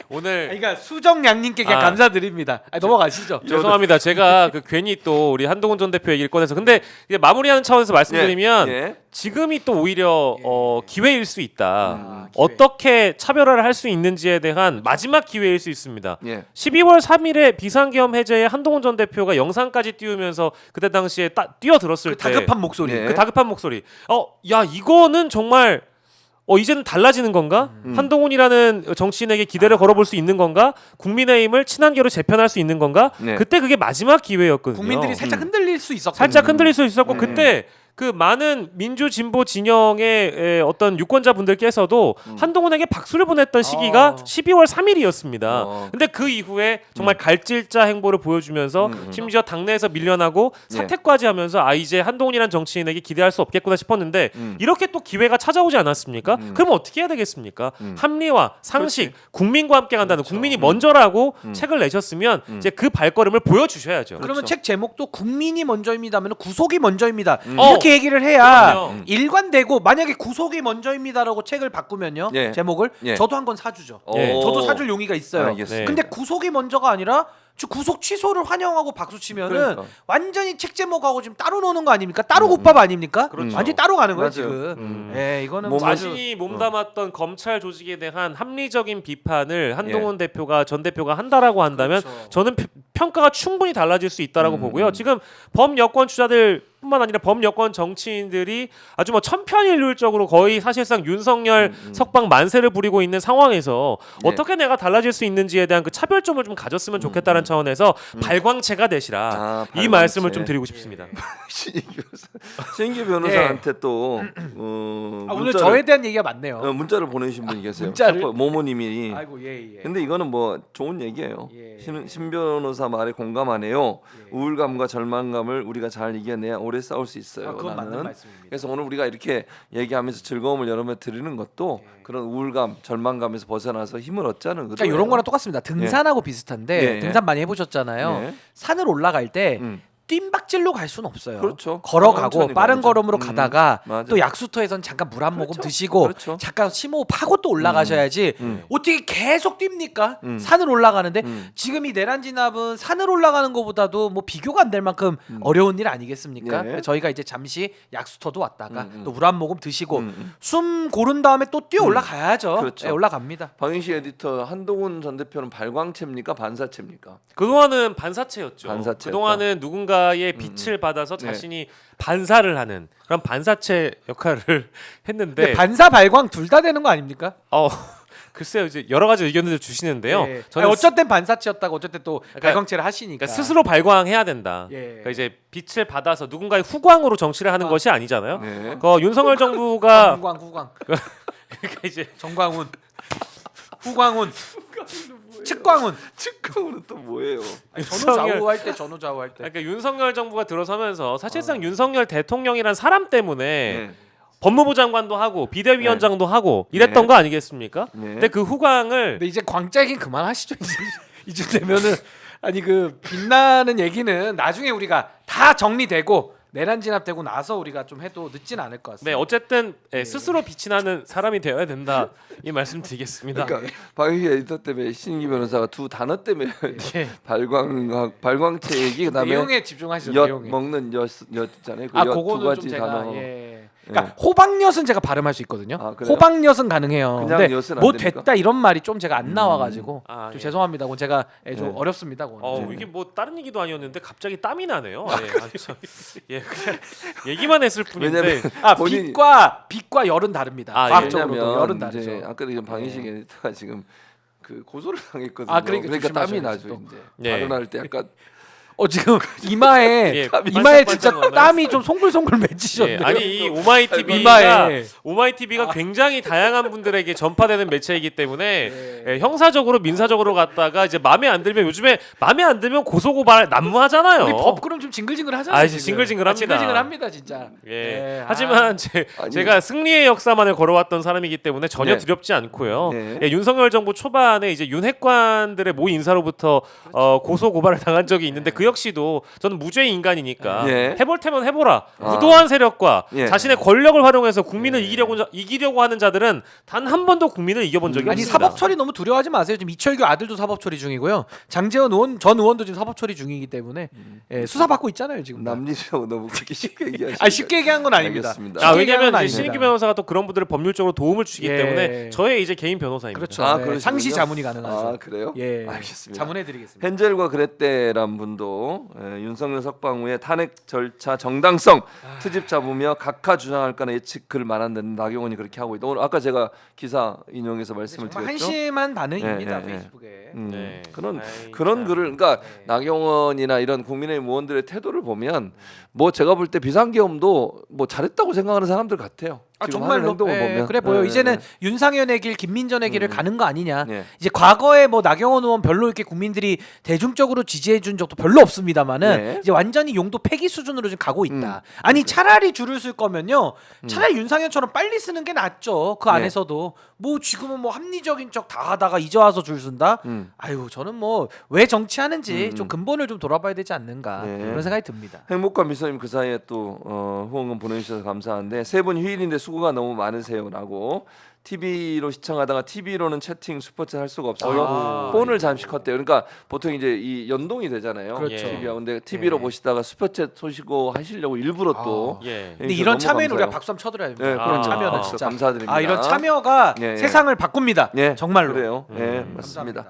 오늘 그러니까 수정양님께 그냥 아. 감사드립니다. 아니, 넘어가시죠. 죄송합니다. 제가 그 괜히 또 우리 한동훈 전 대표 얘기를 꺼내서 근데 이제 마무리하는 차원에서 말씀드리면 예. 지금이 또 오히려 기회일 수 있다. 아, 기회. 어떻게 차별화를 할 수 있는지에 대한 마지막 기회일 수 있습니다. 예. 12월 3일에 비상계엄 해제에 한동훈 전 대표가 영상까지 띄우면서 그때 당시에 뛰어들었을 그 때 다급한 목소리. 예. 그 다급한 목소리. 야 이거는 정말 이제는 달라지는 건가? 한동훈이라는 정치인에게 기대를 걸어볼 수 있는 건가? 국민의힘을 친한계로 재편할 수 있는 건가? 네. 그때 그게 마지막 기회였거든요. 국민들이 살짝 흔들릴 수 있었거든요. 살짝 흔들릴 수 있었고 네. 그때 그 많은 민주 진보 진영의 어떤 유권자분들께서도 한동훈에게 박수를 보냈던 시기가 12월 3일이었습니다. 근데 그 이후에 정말 갈질자 행보를 보여주면서 심지어 당내에서 밀려나고 사퇴까지 하면서 아 이제 한동훈이란 정치인에게 기대할 수 없겠구나 싶었는데 이렇게 또 기회가 찾아오지 않았습니까? 그럼 어떻게 해야 되겠습니까? 합리화, 상식, 국민과 함께 간다는 국민이 먼저라고 책을 내셨으면 이제 그 발걸음을 보여주셔야죠. 그러면 책 제목도 국민이 먼저입니다면 구속이 먼저입니다. 어. 이렇게 얘기를 해야 그럼요. 일관되고 만약에 구속이 먼저입니다라고 책을 바꾸면요. 예. 제목을 예. 저도 한 권 사주죠. 예. 저도 사줄 용의가 있어요. 알겠습니다. 근데 구속이 먼저가 아니라 저 구속 취소를 환영하고 박수 치면은 그러니까. 완전히 책 제목하고 지금 따로 노는 거 아닙니까? 따로 국밥 아닙니까? 그렇죠. 완전히 따로 가는 거예요 맞아요. 지금. 예, 이거는 몸을 아주 자신이 몸담았던 검찰 조직에 대한 합리적인 비판을 한동훈 대표가 전 대표가 한다라고 한다면 그렇죠. 저는 평가가 충분히 달라질 수 있다라고 보고요. 지금 범여권 주자들뿐만 아니라 범여권 정치인들이 아주 뭐 천편일률적으로 거의 사실상 윤석열 석방 만세를 부리고 있는 상황에서 예. 어떻게 내가 달라질 수 있는지에 대한 그 차별점을 좀 가졌으면 좋겠다는 차원에서 발광체가 되시라 아, 이 말씀을 발광체. 좀 드리고 싶습니다. 신기 변호사한테 또 오늘 저에 대한 얘기가 많네요. 문자를 보내신 분이 계세요. 문자를? 모모님이. 아이고 예. 근데 이거는 뭐 좋은 얘기예요. 예. 신 변호사 말에 공감하네요. 우울감과 절망감을 우리가 잘 이겨내야 오래 싸울 수 있어요. 그건 맞는 나는. 말씀입니다. 그래서 오늘 우리가 이렇게 얘기하면서 즐거움을 여러분에 드리는 것도 그런 우울감, 절망감에서 벗어나서 힘을 얻자는 거죠. 그러니까 이런 거랑 똑같습니다. 등산하고 비슷한데 예. 등산 많이 해보셨잖아요. 예. 산을 올라갈 때 음. 뛴박질로 갈 수는 없어요. 그렇죠. 걸어가고 천천히 빠른 가야죠. 걸음으로 가다가 맞아. 또 약수터에선 잠깐 물 한 모금 그렇죠. 드시고 그렇죠. 잠깐 심호흡하고 또 올라가셔야지 어떻게 계속 뜁니까? 산을 올라가는데 지금 이 내란 진압은 산을 올라가는 것보다도 뭐 비교가 안 될 만큼 어려운 일 아니겠습니까? 예. 저희가 이제 잠시 약수터도 왔다가 또 물 한 모금 드시고 음. 숨 고른 다음에 또 뛰어 올라가야죠. 그렇죠. 예, 올라갑니다. 박인식 에디터 한동훈 전 대표는 발광체입니까 반사체입니까? 그동안은 반사체였죠. 반사체였다. 그동안은 누군가의 빛을 받아서 네. 자신이 반사를 하는 그런 반사체 역할을 했는데 근데 반사 발광 둘 다 되는 거 아닙니까? 글쎄요 이제 여러 가지 의견들을 주시는데요. 예. 저는 아니, 어쨌든 반사체였다고 어쨌든 또 그러니까- 발광체를 하시니까. 그러니까 스스로 발광해야 된다. 예. 그러니까 이제 빛을 받아서 누군가의 후광으로 정치를 하는 것이 아니잖아요. 네. 그 윤석열 정부가 후광 그러니까 이제 정광훈 후광훈 측광훈 측광으로 또 뭐예요? 전후좌우 할 때 전후좌우 할 때. 그러니까 윤석열 정부가 들어서면서 사실상 윤석열 대통령이란 사람 때문에 네. 법무부 장관도 하고 비대위원장도 하고 이랬던 네. 거 아니겠습니까? 네. 근데 그 후광을 근데 이제 광자 얘기는 그만하시죠. 이제 이쯤 되면은 아니 그 빛나는 얘기는 나중에 우리가 다 정리되고 내란 진압되고 나서 우리가 좀 해도 늦진 않을 것 같습니다. 네 어쨌든 스스로 빛이 나는 사람이 되어야 된다 이 말씀드리겠습니다. 그러니까 박인식 에디터 때문에 신기 변호사가 두 단어 때문에 예. 발광체 얘기 그다음에 내용에 집중하시죠. 엿 내용에. 먹는 엿잖아요. 아, 그 엿 두 그거는 가지 좀 제가 단어. 그러니까 호박엿은 제가 발음할 수 있거든요. 아, 그래요? 호박엿은 가능해요. 그냥 근데 엿은 안 뭐 됩니까? 됐다 이런 말이 좀 제가 안 나와가지고 아, 좀 예. 죄송합니다. 그건 제가 좀 네. 어렵습니다. 그건. 이게 뭐 다른 얘기도 아니었는데 갑자기 땀이 나네요. 예, 그냥 얘기만 했을 뿐인데. 왜냐면 아 본인이- 빛과 열은 다릅니다. 아, 예. 과학적으로도 열은 왜냐면 다르죠. 이제 아까도 지금 박인식 에디터가 지금 그 고소를 당했거든요. 아, 그러니까 땀이 조심하셔야지, 나죠 또. 이제. 예. 발언할 때 약간 지금 이마에 예, 이마에 진짜 반짝반짝 땀이 좀 송글송글 예, 맺히셨네요. 아니 이 오마이 TV가 이마에. 오마이 TV가 굉장히 다양한 분들에게 전파되는 매체이기 때문에 예. 형사적으로 민사적으로 갔다가 이제 마음에 안 들면 요즘에 마음에 안 들면 고소고발 난무하잖아요. 우리 법 그럼 좀 징글징글하잖아요. 아, 이제 지금. 징글징글합니다. 징글징글합니다 진짜. 예. 예. 하지만 아니. 제가 승리의 역사만을 걸어왔던 사람이기 때문에 전혀 네. 두렵지 않고요. 네. 예, 윤석열 정부 초반에 이제 윤핵관들의 모 인사로부터 고소 고발을 당한 적이 있는데 그 역시도 저는 무죄의 인간이니까 네. 해볼 테면 해보라. 아. 무도한 세력과 예. 자신의 권력을 활용해서 국민을 이기려고 하는 자들은 단 한 번도 국민을 이겨본 적이 아니 없습니다. 사법 처리 너무 두려워하지 마세요. 지금 이철규 아들도 사법 처리 중이고요. 장재원 전 의원도 지금 사법 처리 중이기 때문에 예, 수사 받고 있잖아요 지금. 남일이라고 너무 그렇게 쉽게 얘기하시죠. 아 쉽게 얘기한 건 아닙니다. 알겠습니다. 아, 쉽게 얘기한 왜냐면 건 이제 아닙니다. 신인규 변호사가 또 그런 분들을 법률적으로 도움을 주시기 예. 때문에 저의 이제 개인 변호사입니다. 그렇죠. 아, 네, 그러시군요. 상시 자문이 가능하죠. 아 그래요? 예, 알겠습니다. 자문해드리겠습니다. 헨젤과 그레테란 분도 님도 윤석열 석방후의 탄핵 절차 정당성 트집 잡으며 각하 주장할 거나 예측을 말한다는 나경원이 그렇게 하고 있다. 오늘 아까 제가 기사 인용해서 말씀을 정말 드렸죠. 한심한 반응입니다. 예, 예, 예. 페이스북에. 네. 그런 아이, 그런 참. 글을 그러니까 네. 나경원이나 이런 국민의힘 의원들의 태도를 보면 뭐 제가 볼 때 비상계엄도 뭐 잘했다고 생각하는 사람들 같아요. 지금 하는 정말로 행동을 예, 보면 그래 보여. 예, 이제는 예. 윤상현의 길, 김민전의 길을 가는 거 아니냐. 예. 이제 과거에 뭐 나경원 의원 별로 이렇게 국민들이 대중적으로 지지해 준 적도 별로 없습니다만은 네. 이제 완전히 용도 폐기 수준으로 지금 가고 있다. 아니 차라리 줄을 쓸 거면요. 차라리 윤상현처럼 빨리 쓰는 게 낫죠. 그 네. 안에서도 뭐 지금은 뭐 합리적인 척 다 하다가 이제 와서 줄 쓴다. 아유 저는 뭐 왜 정치하는지 좀 근본을 좀 돌아봐야 되지 않는가 네. 그런 생각이 듭니다. 행복한 미소님 그 사이에 또 후원금 보내주셔서 감사한데 세 분 휴일인데 수고가 너무 많으세요라고 TV로 시청하다가 TV로는 채팅 슈퍼챗 할 수가 없어서 아. 폰을 잠시 컸대요. 그러니까 보통 이제 이 연동이 되잖아요. 그렇죠. TV하고 근데 TV로 예. 보시다가 슈퍼챗 소시고 하시려고 일부러 또 예. 근데 이런 참여는 우리가 박수 한번 쳐드려야 됩니다. 네, 이런 그럼요. 참여는 아, 진짜 감사드립니다. 아 이런 참여가 예, 예. 세상을 바꿉니다. 예, 정말로. 그래요. 예, 맞습니다. 감사합니다.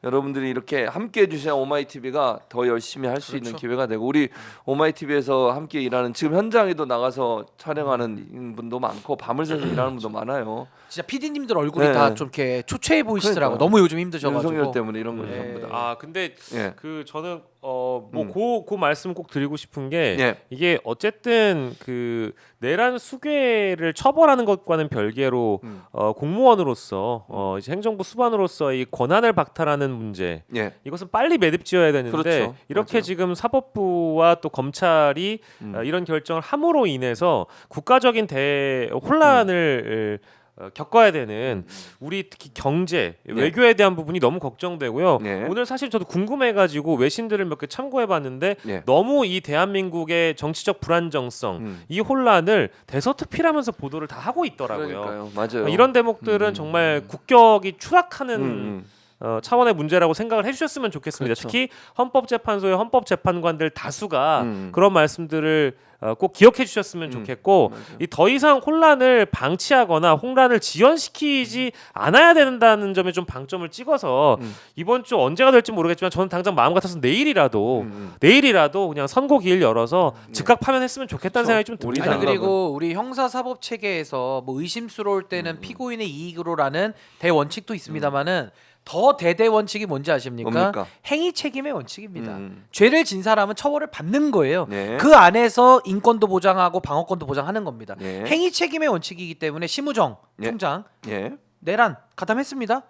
여러분들이 이렇게 함께 해주셔야 오마이TV가 더 열심히 할 수 있는 그렇죠. 기회가 되고 우리 오마이TV에서 함께 일하는 지금 현장에도 나가서 촬영하는 분도 많고 밤을 새서 일하는 분도 많아요. 진짜 PD님들 얼굴이 네. 다 좀 이렇게 초췌해 보이시더라고. 그러니까요. 너무 요즘 힘드셔가지고. 윤석열 때문에 이런 거죠. 예. 전부 다. 아 근데 예. 그 저는 그 말씀 꼭 드리고 싶은 게 예. 이게 어쨌든 그 내란 수괴를 처벌하는 것과는 별개로 공무원으로서 이제 행정부 수반으로서 이 권한을 박탈하는 문제 예. 이것은 빨리 매듭지어야 되는데 그렇죠. 이렇게 맞아요. 지금 사법부와 또 검찰이 이런 결정을 함으로 인해서 국가적인 혼란을 겪어야 되는 우리 특히 경제 외교에 대한 부분이 너무 걱정되고요. 네. 오늘 사실 저도 궁금해가지고 외신들을 몇 개 참고해봤는데 네. 너무 이 대한민국의 정치적 불안정성 이 혼란을 대서특필하면서 보도를 다 하고 있더라고요. 그러니까요. 맞아요. 이런 대목들은 정말 국격이 추락하는 음. 차원의 문제라고 생각을 해주셨으면 좋겠습니다. 그렇죠. 특히 헌법재판소의 헌법재판관들 다수가 음. 그런 말씀들을 꼭 기억해 주셨으면 좋겠고 이 더 이상 혼란을 방치하거나 혼란을 지연시키지 않아야 된다는 점에 좀 방점을 찍어서 이번 주 언제가 될지 모르겠지만 저는 당장 마음 같아서 내일이라도 그냥 선고기일 열어서 즉각 파면했으면 좋겠다는 생각이 좀 우리 듭니다. 아니 그리고 우리 형사사법 체계에서 뭐 의심스러울 때는 피고인의 이익으로라는 대원칙도 있습니다만은 더 대대 원칙이 뭔지 아십니까? 뭡니까? 행위 책임의 원칙입니다. 죄를 진 사람은 처벌을 받는 거예요. 네. 그 안에서 인권도 보장하고 방어권도 보장하는 겁니다. 네. 행위 책임의 원칙이기 때문에 심우정 예. 총장 예. 내란 가담했습니다.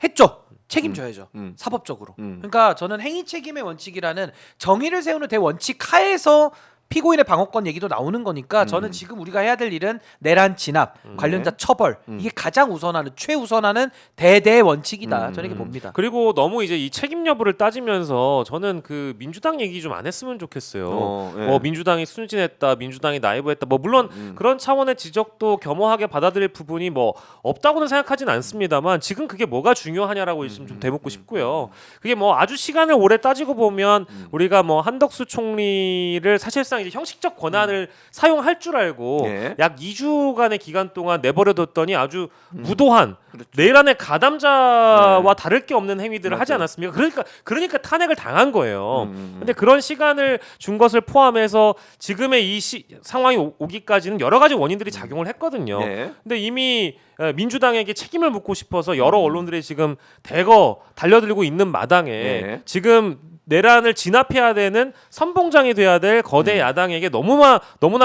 했죠. 책임져야죠. 사법적으로. 그러니까 저는 행위 책임의 원칙이라는 정의를 세우는 대원칙 하에서 피고인의 방어권 얘기도 나오는 거니까 저는 지금 우리가 해야 될 일은 내란 진압, 관련자 처벌 이게 가장 우선하는 최우선하는 대대 원칙이다. 저는 이렇게 봅니다. 그리고 너무 이제 이 책임 여부를 따지면서 저는 그 민주당 얘기 좀 안 했으면 좋겠어요. 예. 뭐 민주당이 순진했다, 민주당이 나이브했다. 뭐 물론 그런 차원의 지적도 겸허하게 받아들일 부분이 뭐 없다고는 생각하진 않습니다만 지금 그게 뭐가 중요하냐라고 있으면 좀 되묻고 싶고요. 그게 뭐 아주 시간을 오래 따지고 보면 우리가 뭐 한덕수 총리를 사실상 이제 형식적 권한을 사용할 줄 알고 예. 약 2주간의 기간 동안 내버려뒀더니 아주 무도한 내란의 가담자와 다를 게 없는 행위들을 하지 맞아요. 않았습니까? 그러니까 탄핵을 당한 거예요. 근데 그런 시간을 준 것을 포함해서 지금의 이 상황이 오기까지는 여러 가지 원인들이 작용을 했거든요. 예. 근데 이미 민주당에게 책임을 묻고 싶어서 여러 언론들이 지금 대거 달려들고 있는 마당에 네. 지금 내란을 진압해야 되는 선봉장이 돼야 될 거대 야당에게 너무나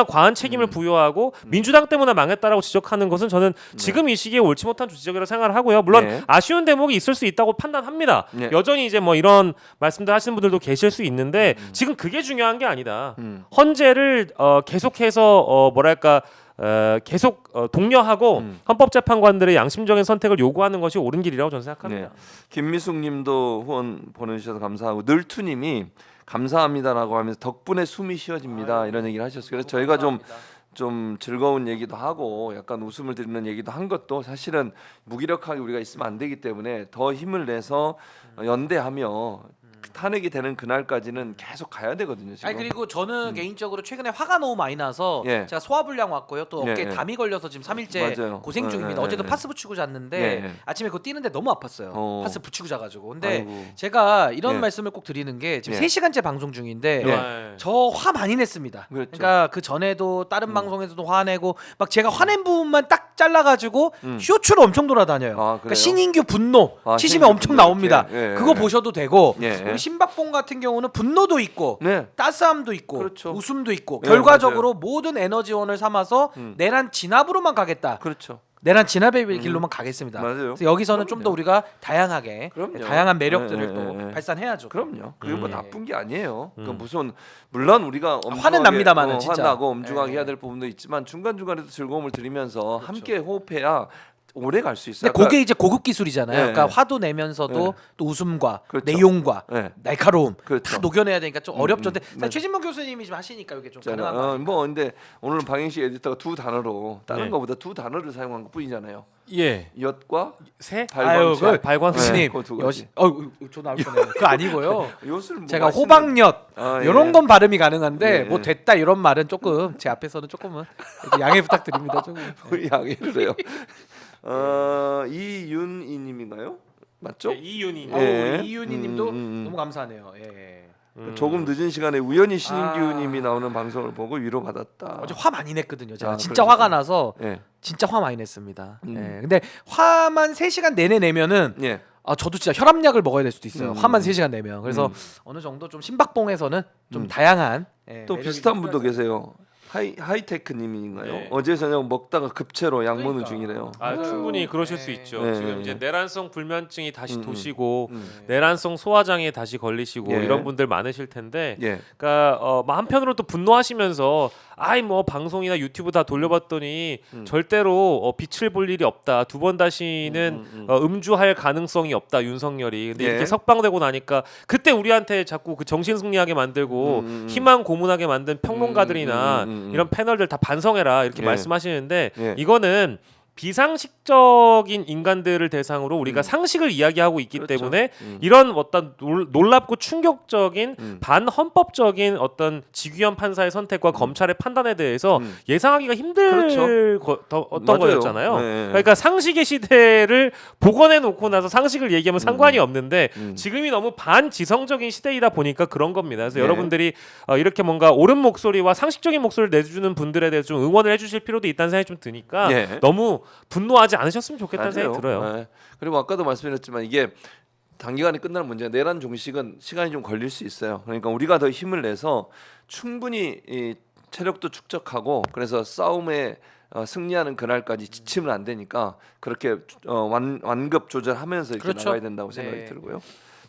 과한 책임을 부여하고 민주당 때문에 망했다라고 지적하는 것은 저는 지금 이 시기에 옳지 못한 지적이라고 생각을 하고요. 물론 네. 아쉬운 대목이 있을 수 있다고 판단합니다. 네. 여전히 이제 뭐 이런 말씀들 하시는 분들도 계실 수 있는데 지금 그게 중요한 게 아니다. 헌재를 계속해서 계속 독려하고 헌법재판관들의 양심적인 선택을 요구하는 것이 옳은 길이라고 저는 생각합니다. 네. 김미숙님도 후원 보내주셔서 감사하고 늘투님이 감사합니다라고 하면서 덕분에 숨이 쉬어집니다 이런 얘기를 하셨어요. 그래서 저희가 좀 즐거운 얘기도 하고 약간 웃음을 드리는 얘기도 한 것도 사실은 무기력하게 우리가 있으면 안 되기 때문에 더 힘을 내서 연대하며 탄핵이 되는 그날까지는 계속 가야 되거든요. 지금. 아니 그리고 저는 개인적으로 최근에 화가 너무 많이 나서 예. 제가 소화불량 왔고요. 또 어깨에 예, 예. 담이 걸려서 지금 3일째 맞아요. 고생 중입니다. 예, 어제도 예, 파스 붙이고 잤는데 예, 예. 아침에 그거 뛰는데 너무 아팠어요. 파스 붙이고 자가지고. 근데 아이고. 제가 이런 예. 말씀을 꼭 드리는 게 지금 예. 3시간째 방송 중인데 예. 저 화 많이 냈습니다. 그렇죠. 그러니까 그 전에도 다른 방송에서도 화내고 막 제가 화낸 부분만 딱 잘라가지고 쇼츠로 엄청 돌아다녀요. 그러니까 그래요? 신인규 분노 아, 치시면 신인규 엄청 분노 나옵니다. 이렇게. 예, 그거 예. 보셔도 되고 예. 우리 신박봉 같은 경우는 분노도 있고 네. 따스함도 있고 그렇죠. 웃음도 있고 네, 결과적으로 모든 에너지원을 삼아서 내란 진압으로만 가겠다. 그렇죠. 내란 진압의 길로만 가겠습니다. 맞아요. 그래서 여기서는 좀 더 그럼요. 우리가 다양하게 그럼요. 다양한 매력들을 예, 또 예, 예. 발산해야죠. 그럼요. 그게 뭐 예. 나쁜 게 아니에요. 그 무슨 물론 우리가 엄중하게, 화는 납니다만은 진짜. 화나고 엄중하게 예. 해야 될 부분도 있지만 중간 중간에도 즐거움을 드리면서 함께 호흡해야 오래 갈 수 있어요. 근데 그게 이제 고급 기술이잖아요. 예, 그러니까 예. 화도 내면서도 예. 또 웃음과 그렇죠. 내용과 예. 날카로움 그렇죠. 다 녹여내야 되니까 좀 어렵죠. 근데 맞아요. 최진봉 교수님이 좀 하시니까 이게 좀 가능한 거 아니에요? 뭐 근데 오늘 방영식 에디터가 두 단어로 다른 네. 거보다 두 단어를 사용한 것뿐이잖아요. 예. 엿과 새 발광체. 아유, 발광 네. 교수님 그거 두 여시 가지. 저 나올 뻔했네. 그거 아니고요. 엿을 뭐 제가 맛있는- 호박엿 아, 이런 예. 건 발음이 가능한데 예, 뭐 예. 됐다 이런 말은 조금 제 앞에서는 조금은 이렇게 양해 부탁드립니다. 조금. 양해를 해요. 이윤희님인가요? 맞죠? 이윤이. 예. 우리 이윤희님도 음. 너무 감사하네요. 예. 조금 늦은 시간에 우연히 아. 신인규님이 나오는 방송을 보고 위로받았다. 어제 화 많이 냈거든요. 제가 아, 진짜 그러셨구나. 화가 나서 예, 진짜 화 많이 냈습니다. 예. 근데 화만 3시간 내내 내면은 예, 저도 진짜 혈압약을 먹어야 될 수도 있어요. 음. 화만 3시간 내면. 그래서 어느 정도 좀 신박봉에서는 좀 다양한 또 매력이 비슷한 분도 필요하죠. 계세요. 하이테크님인가요? 네. 어제 저녁 먹다가 급체로 약 먹는 그러니까. 중이래요. 아, 맞아요. 충분히 그러실 네. 수 있죠. 네. 지금 이제 내란성 불면증이 다시 음, 도시고 음. 내란성 소화장애 다시 걸리시고 예. 이런 분들 많으실 텐데 예, 그러니까 한편으로 또 분노하시면서 아이 뭐 방송이나 유튜브 다 돌려봤더니 절대로 빛을 볼 일이 없다. 두 번 다시는 음주할 가능성이 없다. 윤석열이. 근데 예. 이렇게 석방되고 나니까 그때 우리한테 자꾸 그 정신승리하게 만들고 희망 고문하게 만든 평론가들이나 이런 패널들 다 반성해라 이렇게 예. 말씀하시는데 예. 이거는 비상식적인 인간들을 대상으로 우리가 상식을 이야기하고 있기 그렇죠. 때문에 이런 어떤 놀랍고 충격적인 반헌법적인 어떤 지귀현 판사의 선택과 검찰의 판단에 대해서 예상하기가 힘들 어떤 맞아요. 거였잖아요. 네. 그러니까 상식의 시대를 복원해 놓고 나서 상식을 얘기하면 상관이 없는데 지금이 너무 반지성적인 시대이다 보니까 그런 겁니다. 그래서 네. 여러분들이 이렇게 뭔가 옳은 목소리와 상식적인 목소리를 내주는 분들에 대해서 좀 응원을 해주실 필요도 있다는 생각이 좀 드니까 예. 너무 분노하지 않으셨으면 좋겠다는 맞아요. 생각이 들어요. 네. 그리고 아까도 말씀드렸지만 이게 단기간에 끝나는 문제가 내란 종식은 시간이 좀 걸릴 수 있어요. 그러니까 우리가 더 힘을 내서 충분히 이 체력도 축적하고 그래서 싸움에 승리하는 그날까지 지치면 안 되니까 그렇게 완급 조절하면서 이렇게 그렇죠. 나가야 된다고 생각이 네. 들고요.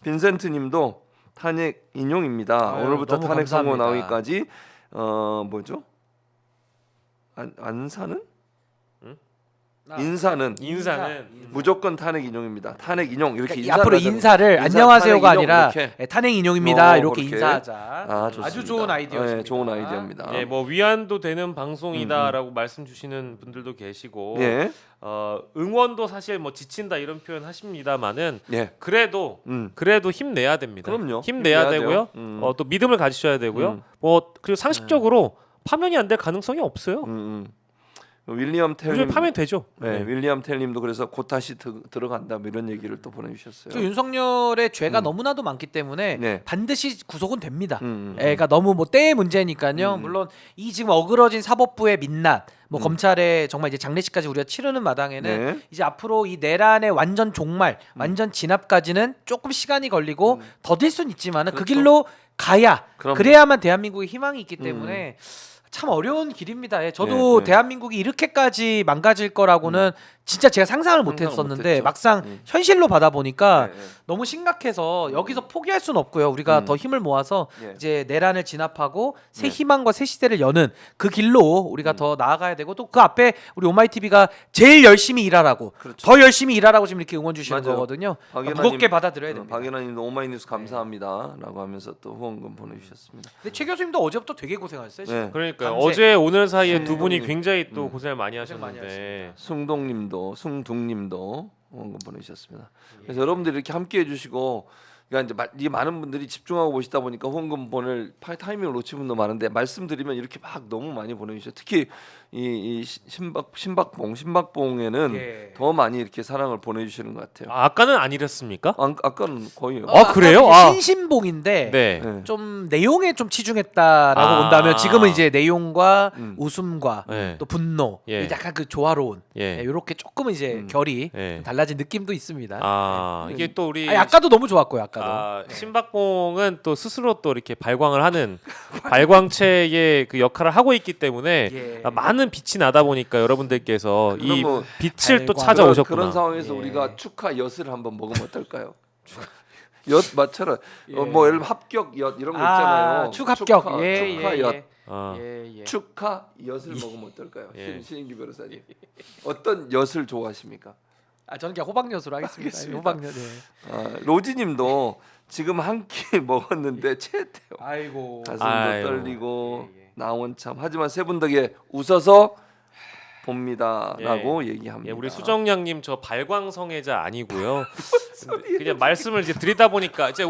빈센트님도 탄핵 인용입니다. 아유, 오늘부터 너무 탄핵 선고 감사합니다. 나오기까지 뭐죠? 안사는? 인사는 무조건 탄핵 인용입니다. 탄핵 인용 이렇게 그러니까 앞으로 인사를 인사를 인사, 안녕하세요가 탄핵 인용 아니라 이렇게. 탄핵 인용입니다. 이렇게 그렇게. 인사하자. 좋습니다. 아주 좋은 아이디어입니다. 네, 좋은 아이디어입니다. 예, 뭐 위안도 되는 방송이다라고 말씀 주시는 분들도 계시고 예, 응원도 사실 뭐 지친다 이런 표현 하십니다만은 예, 그래도 힘내야 됩니다. 그럼요. 힘내야 힘내야 되고요. 돼요. 또 믿음을 가지셔야 되고요. 뭐 그리고 상식적으로 파면이 안 될 가능성이 없어요. 윌리엄 요즘 텔님, 파면 되죠. 네, 윌리엄 텔님도 그래서 곧 다시 들어간다 뭐 이런 얘기를 또 보내주셨어요. 그 윤석열의 죄가 너무나도 많기 때문에 네. 반드시 구속은 됩니다. 음. 그러니까 너무 뭐 때의 문제니까요. 물론 이 지금 어그러진 사법부의 민낯, 뭐 검찰의 정말 이제 장례식까지 우리가 치르는 마당에는 네. 이제 앞으로 이 내란의 완전 종말, 완전 진압까지는 조금 시간이 걸리고 더딜 수는 있지만은 그 그렇죠. 길로 가야 그럼요. 그래야만 대한민국에 희망이 있기 때문에. 참 어려운 길입니다. 예, 저도 네. 대한민국이 이렇게까지 망가질 거라고는 진짜 제가 상상을 못했었는데 못했죠. 막상 현실로 받아보니까 네, 네. 너무 심각해서 여기서 포기할 수는 없고요. 우리가 더 힘을 모아서 예. 이제 내란을 진압하고 새 네. 희망과 새 시대를 여는 그 길로 우리가 더 나아가야 되고 또 그 앞에 우리 오마이TV가 제일 열심히 일하라고 그렇죠. 더 열심히 일하라고 지금 이렇게 응원 주시는 맞아요. 거거든요. 박연아님, 무겁게 받아들여야 됩니다. 박연아님도 오마이뉴스 감사합니다라고 하면서 또 후원금 보내주셨습니다. 근데 최 교수님도 어제부터 되게 고생하셨어요. 지금. 네. 그러니까 밤새. 어제 오늘 사이에 두 분이 음. 굉장히 또 고생을 많이 고생 많이 하셨는데 승동님도 후원금 보내주셨습니다. 그래서 여러분들이 이렇게 함께 해주시고 그러니까 이제 이 많은 분들이 집중하고 보시다 보니까 후원금 보낼 타이밍을 놓친 분도 많은데 말씀드리면 이렇게 막 너무 많이 보내주셔. 특히 이 신박봉에는 예. 더 많이 이렇게 사랑을 보내주시는 것 같아요. 아까는 아니랬습니까? 아까는 거의 그래요? 이제 아. 신신봉인데 네. 네. 좀 내용에 좀 치중했다라고 아. 본다면 지금은 이제 내용과 웃음과 네. 또 분노, 예. 약간 그 조화로운 예. 이렇게 조금은 이제 결이 예. 좀 달라진 느낌도 있습니다. 이게 또 우리 아까도 너무 좋았고요. 아까도. 신박봉은 또 스스로 또 이렇게 발광을 하는 발광체의 그 역할을 하고 있기 때문에 예. 많은 빛이 나다 보니까 여러분들께서 이 그럼 뭐 빛을 또 발광. 찾아오셨구나. 그런 상황에서 예. 우리가 축하 엿을 한번 먹으면 어떨까요? 엿 맛처럼 뭐 예를 들면 합격 엿 이런 거 있잖아요. 축합격. 예, 축하 예, 엿. 예. 아. 예, 예. 축하 엿을 먹으면 어떨까요? 예. 신인기 변호사님 어떤 엿을 좋아하십니까? 저는 그냥 호박엿으로 하겠습니다. 알겠습니다. 호박엿. 예. 로지님도 지금 한 끼 먹었는데 체했대요. 아이고. 가슴도 아유. 떨리고 예, 예. 나원참 하지만 세 분 덕에 웃어서 봅니다라고 예, 얘기합니다. 우리 수정양님 저 발광성애자 아니고요. 그냥 말씀을 이제 드리다 보니까 이제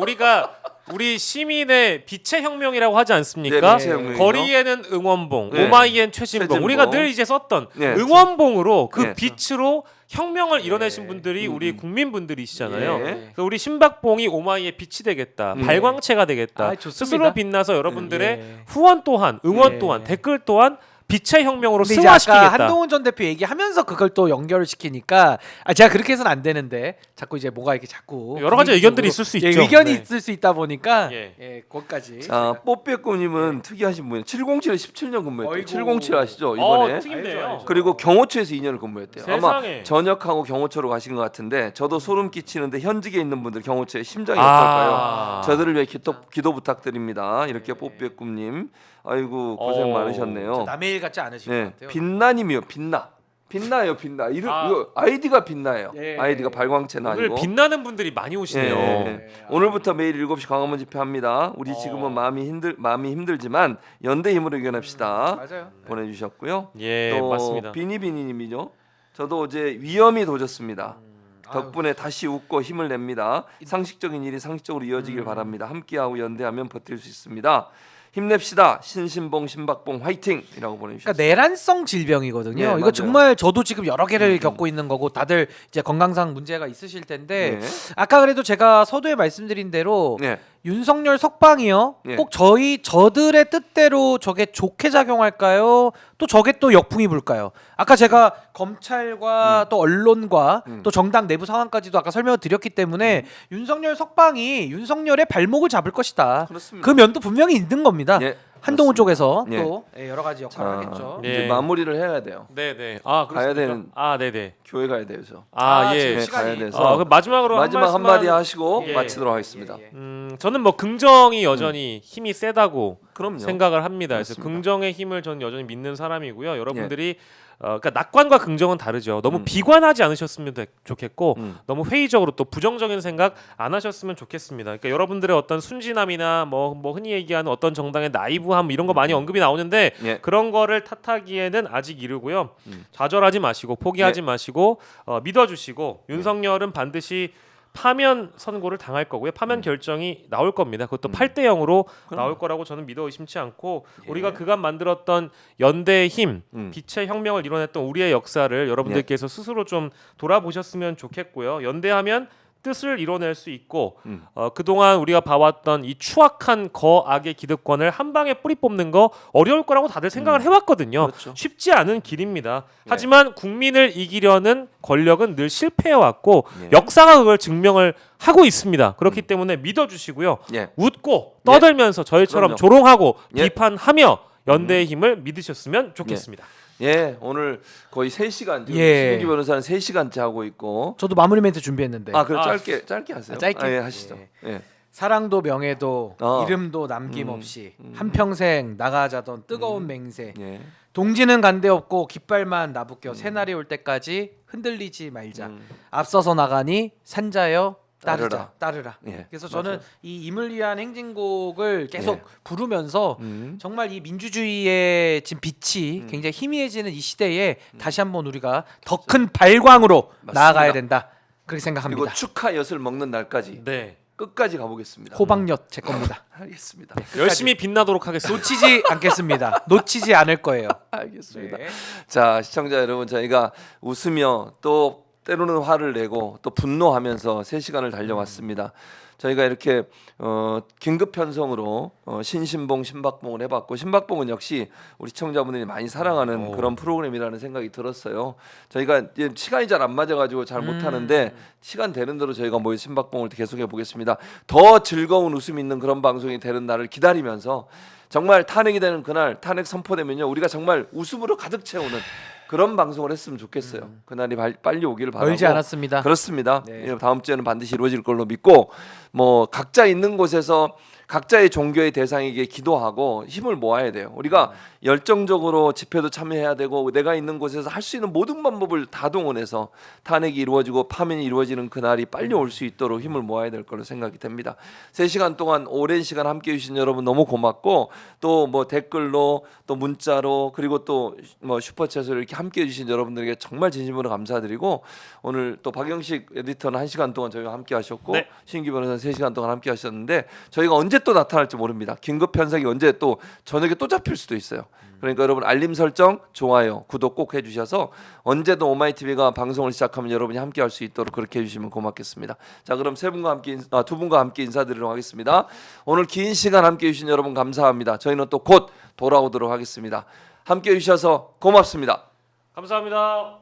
우리 시민의 빛의 혁명이라고 하지 않습니까? 네, 빛의 혁명이죠. 거리에는 응원봉, 네. 오마이엔 최진봉. 최진봉. 우리가 늘 이제 썼던 네. 응원봉으로 그 네. 빛으로 혁명을 이뤄내신 분들이 우리 국민분들이시잖아요. 예. 그래서 우리 신박봉이 오마이의 빛이 되겠다, 발광체가 되겠다. 좋습니다. 스스로 빛나서 여러분들의 예. 후원 또한, 응원 예. 또한, 댓글 또한 빛의 혁명으로 근데 이제 아까 승화시키겠다. 한동훈 전 대표 얘기하면서 그걸 또 연결을 시키니까 제가 그렇게 해서는 안 되는데 자꾸 이제 뭐가 이렇게 자꾸 여러 가지 의견들이 있을 수 예, 있죠. 의견이 네. 있을 수 있다 보니까 예. 거기까지. 자, 뽀빼꾸님은 특이하신 분이에요. 707에 17년 근무했대요. 어이구. 707 아시죠? 이번에. 특이네요. 알죠. 그리고 경호처에서 2년을 근무했대요. 아마 세상에. 전역하고 경호처로 가신 것 같은데 저도 소름 끼치는데 현직에 있는 분들 경호처의 심정이 아. 어떨까요? 저들을 위해 기도 부탁드립니다. 이렇게 뽀빼꾸님. 아이고 고생 많으셨네요. 남의 일 같지 않으신 것 네, 같아요. 빛나님이요. 빛나요. 빛나. 이름 아. 이거 아이디가 빛나요. 예. 아이디가 발광체는 오늘 아니고. 빛나는 분들이 많이 오시네요. 예. 오늘부터 매일 7시 광화문 집회합니다. 우리 지금은 마음이 힘들지만 연대 힘으로 이겨냅시다. 맞아요. 보내주셨고요. 예, 또 맞습니다. 비니비니님이죠. 저도 어제 위험이 도졌습니다. 덕분에 다시 웃고 힘을 냅니다. 상식적인 일이 상식적으로 이어지길 바랍니다. 함께하고 연대하면 버틸 수 있습니다. 힘냅시다. 신신봉 신박봉 화이팅이라고 보내주셨습니다. 그러니까 내란성 질병이거든요. 네, 이거 맞아요. 정말 저도 지금 여러 개를 겪고 있는 거고 다들 이제 건강상 문제가 있으실 텐데 네. 아까 그래도 제가 서두에 말씀드린 대로 네. 윤석열 석방이요. 네. 꼭 저들의 뜻대로 저게 좋게 작용할까요? 또 저게 또 역풍이 불까요? 아까 제가 검찰과 또 언론과 또 정당 내부 상황까지도 아까 설명을 드렸기 때문에 윤석열 석방이 윤석열의 발목을 잡을 것이다. 그렇습니다. 그 면도 분명히 있는 겁니다. 예, 한동훈 그렇습니다. 쪽에서 예. 또 여러 가지 역할을 자, 하겠죠. 예. 이제 마무리를 해야 돼요. 네네. 가야 그렇습니까? 되는- 네네. 교회 가야 돼요. 저. 예. 지금 네, 시간이- 가야 돼서 그럼 마지막으로 마지막 한 한마디 말씀만- 하시고 예. 마치도록 하겠습니다. 저는 뭐 긍정이 여전히 힘이 세다고 그럼요. 생각을 합니다. 그래서 그렇습니다. 긍정의 힘을 저는 여전히 믿는 사람이고요. 여러분들이 그러니까 낙관과 긍정은 다르죠. 너무 음. 비관하지 않으셨으면 좋겠고 음. 너무 회의적으로 또 부정적인 생각 안 하셨으면 좋겠습니다. 그러니까 여러분들의 어떤 순진함이나 뭐 흔히 얘기하는 어떤 정당의 나이브함 이런 거 많이 언급이 나오는데 예. 그런 거를 탓하기에는 아직 이르고요. 좌절하지 마시고 포기하지 마시고 믿어주시고 윤석열은 반드시 파면 선고를 당할 거고요. 파면 결정이 나올 겁니다. 그것도 8대 0으로 나올 거라고 저는 믿어 의심치 않고 우리가 그간 만들었던 연대의 힘, 빛의 혁명을 이뤄냈던 우리의 역사를 여러분들께서 스스로 좀 돌아보셨으면 좋겠고요. 연대하면 뜻을 이뤄낼 수 있고 그동안 우리가 봐왔던 이 추악한 거악의 기득권을 한 방에 뿌리 뽑는 거 어려울 거라고 다들 생각을 해왔거든요. 그렇죠. 쉽지 않은 길입니다. 하지만 국민을 이기려는 권력은 늘 실패해왔고 예. 역사가 그걸 증명을 하고 있습니다. 그렇기 때문에 믿어주시고요. 예. 웃고 떠들면서 저희처럼 그럼요. 조롱하고 예. 비판하며 연대의 힘을 믿으셨으면 좋겠습니다. 예, 오늘 거의 3시간 지금 예. 신민기 변호사는 3시간째 하고 있고. 저도 마무리 멘트 준비했는데 그럼 짧게 하세요. 짧게? 예, 하시죠. 예. 사랑도 명예도 어. 이름도 남김없이 한평생 나가자던 뜨거운 맹세 예. 동지는 간데 없고 깃발만 나부껴 새날이 올 때까지 흔들리지 말자 앞서서 나가니 산자여 따르라. 예, 그래서 맞아요. 저는 이 임을 위한 행진곡을 계속 예. 부르면서 정말 이 민주주의의 지금 빛이 굉장히 희미해지는 이 시대에 다시 한번 우리가 더 큰 발광으로 맞습니다. 나아가야 된다 그렇게 그리고 생각합니다. 축하 엿을 먹는 날까지 네. 끝까지 가보겠습니다. 호박엿 제 겁니다. 알겠습니다. 열심히 빛나도록 하겠습니다. 놓치지 않겠습니다. 놓치지 않을 거예요. 알겠습니다. 네. 자, 시청자 여러분, 저희가 웃으며 또 때로는 화를 내고 또 분노하면서 3시간을 달려왔습니다. 저희가 이렇게 긴급 편성으로 신신봉 신박봉을 해봤고, 신박봉은 역시 우리 시청자분들이 많이 사랑하는 그런 프로그램이라는 생각이 들었어요. 저희가 이제 시간이 잘 안 맞아가지고 잘 못하는데 시간 되는 대로 저희가 모여 신박봉을 계속해 보겠습니다. 더 즐거운 웃음 있는 그런 방송이 되는 날을 기다리면서 정말 탄핵이 되는 그날, 탄핵 선포되면요, 우리가 정말 웃음으로 가득 채우는 그런 방송을 했으면 좋겠어요. 그날이 빨리 오기를 바라고. 멀지 않았습니다. 그렇습니다. 네. 예, 다음 주에는 반드시 이루어질 걸로 믿고, 뭐 각자 있는 곳에서 각자의 종교의 대상에게 기도하고 힘을 모아야 돼요. 우리가 열정적으로 집회도 참여해야 되고, 내가 있는 곳에서 할 수 있는 모든 방법을 다 동원해서 탄핵이 이루어지고 파면이 이루어지는 그날이 빨리 올 수 있도록 힘을 모아야 될 걸로 생각이 됩니다. 3시간 동안 오랜 시간 함께해 주신 여러분 너무 고맙고, 또 뭐 댓글로 또 문자로 그리고 또 뭐 슈퍼챗으로 이렇게 함께해 주신 여러분들에게 정말 진심으로 감사드리고, 오늘 또 박영식 에디터는 1시간 동안 저희가 함께 하셨고, 네. 신기 변호사는 3시간 동안 함께 하셨는데, 저희가 언제 또 나타날지 모릅니다. 긴급 편성이 언제 또 저녁에 또 잡힐 수도 있어요. 그러니까 여러분 알림 설정, 좋아요, 구독 꼭 해주셔서 언제든 오마이TV가 방송을 시작하면 여러분이 함께 할 수 있도록 그렇게 해주시면 고맙겠습니다. 자, 그럼 두 분과 함께 인사드리도록 하겠습니다. 오늘 긴 시간 함께해 주신 여러분 감사합니다. 저희는 또 곧 돌아오도록 하겠습니다. 함께해 주셔서 고맙습니다. 감사합니다.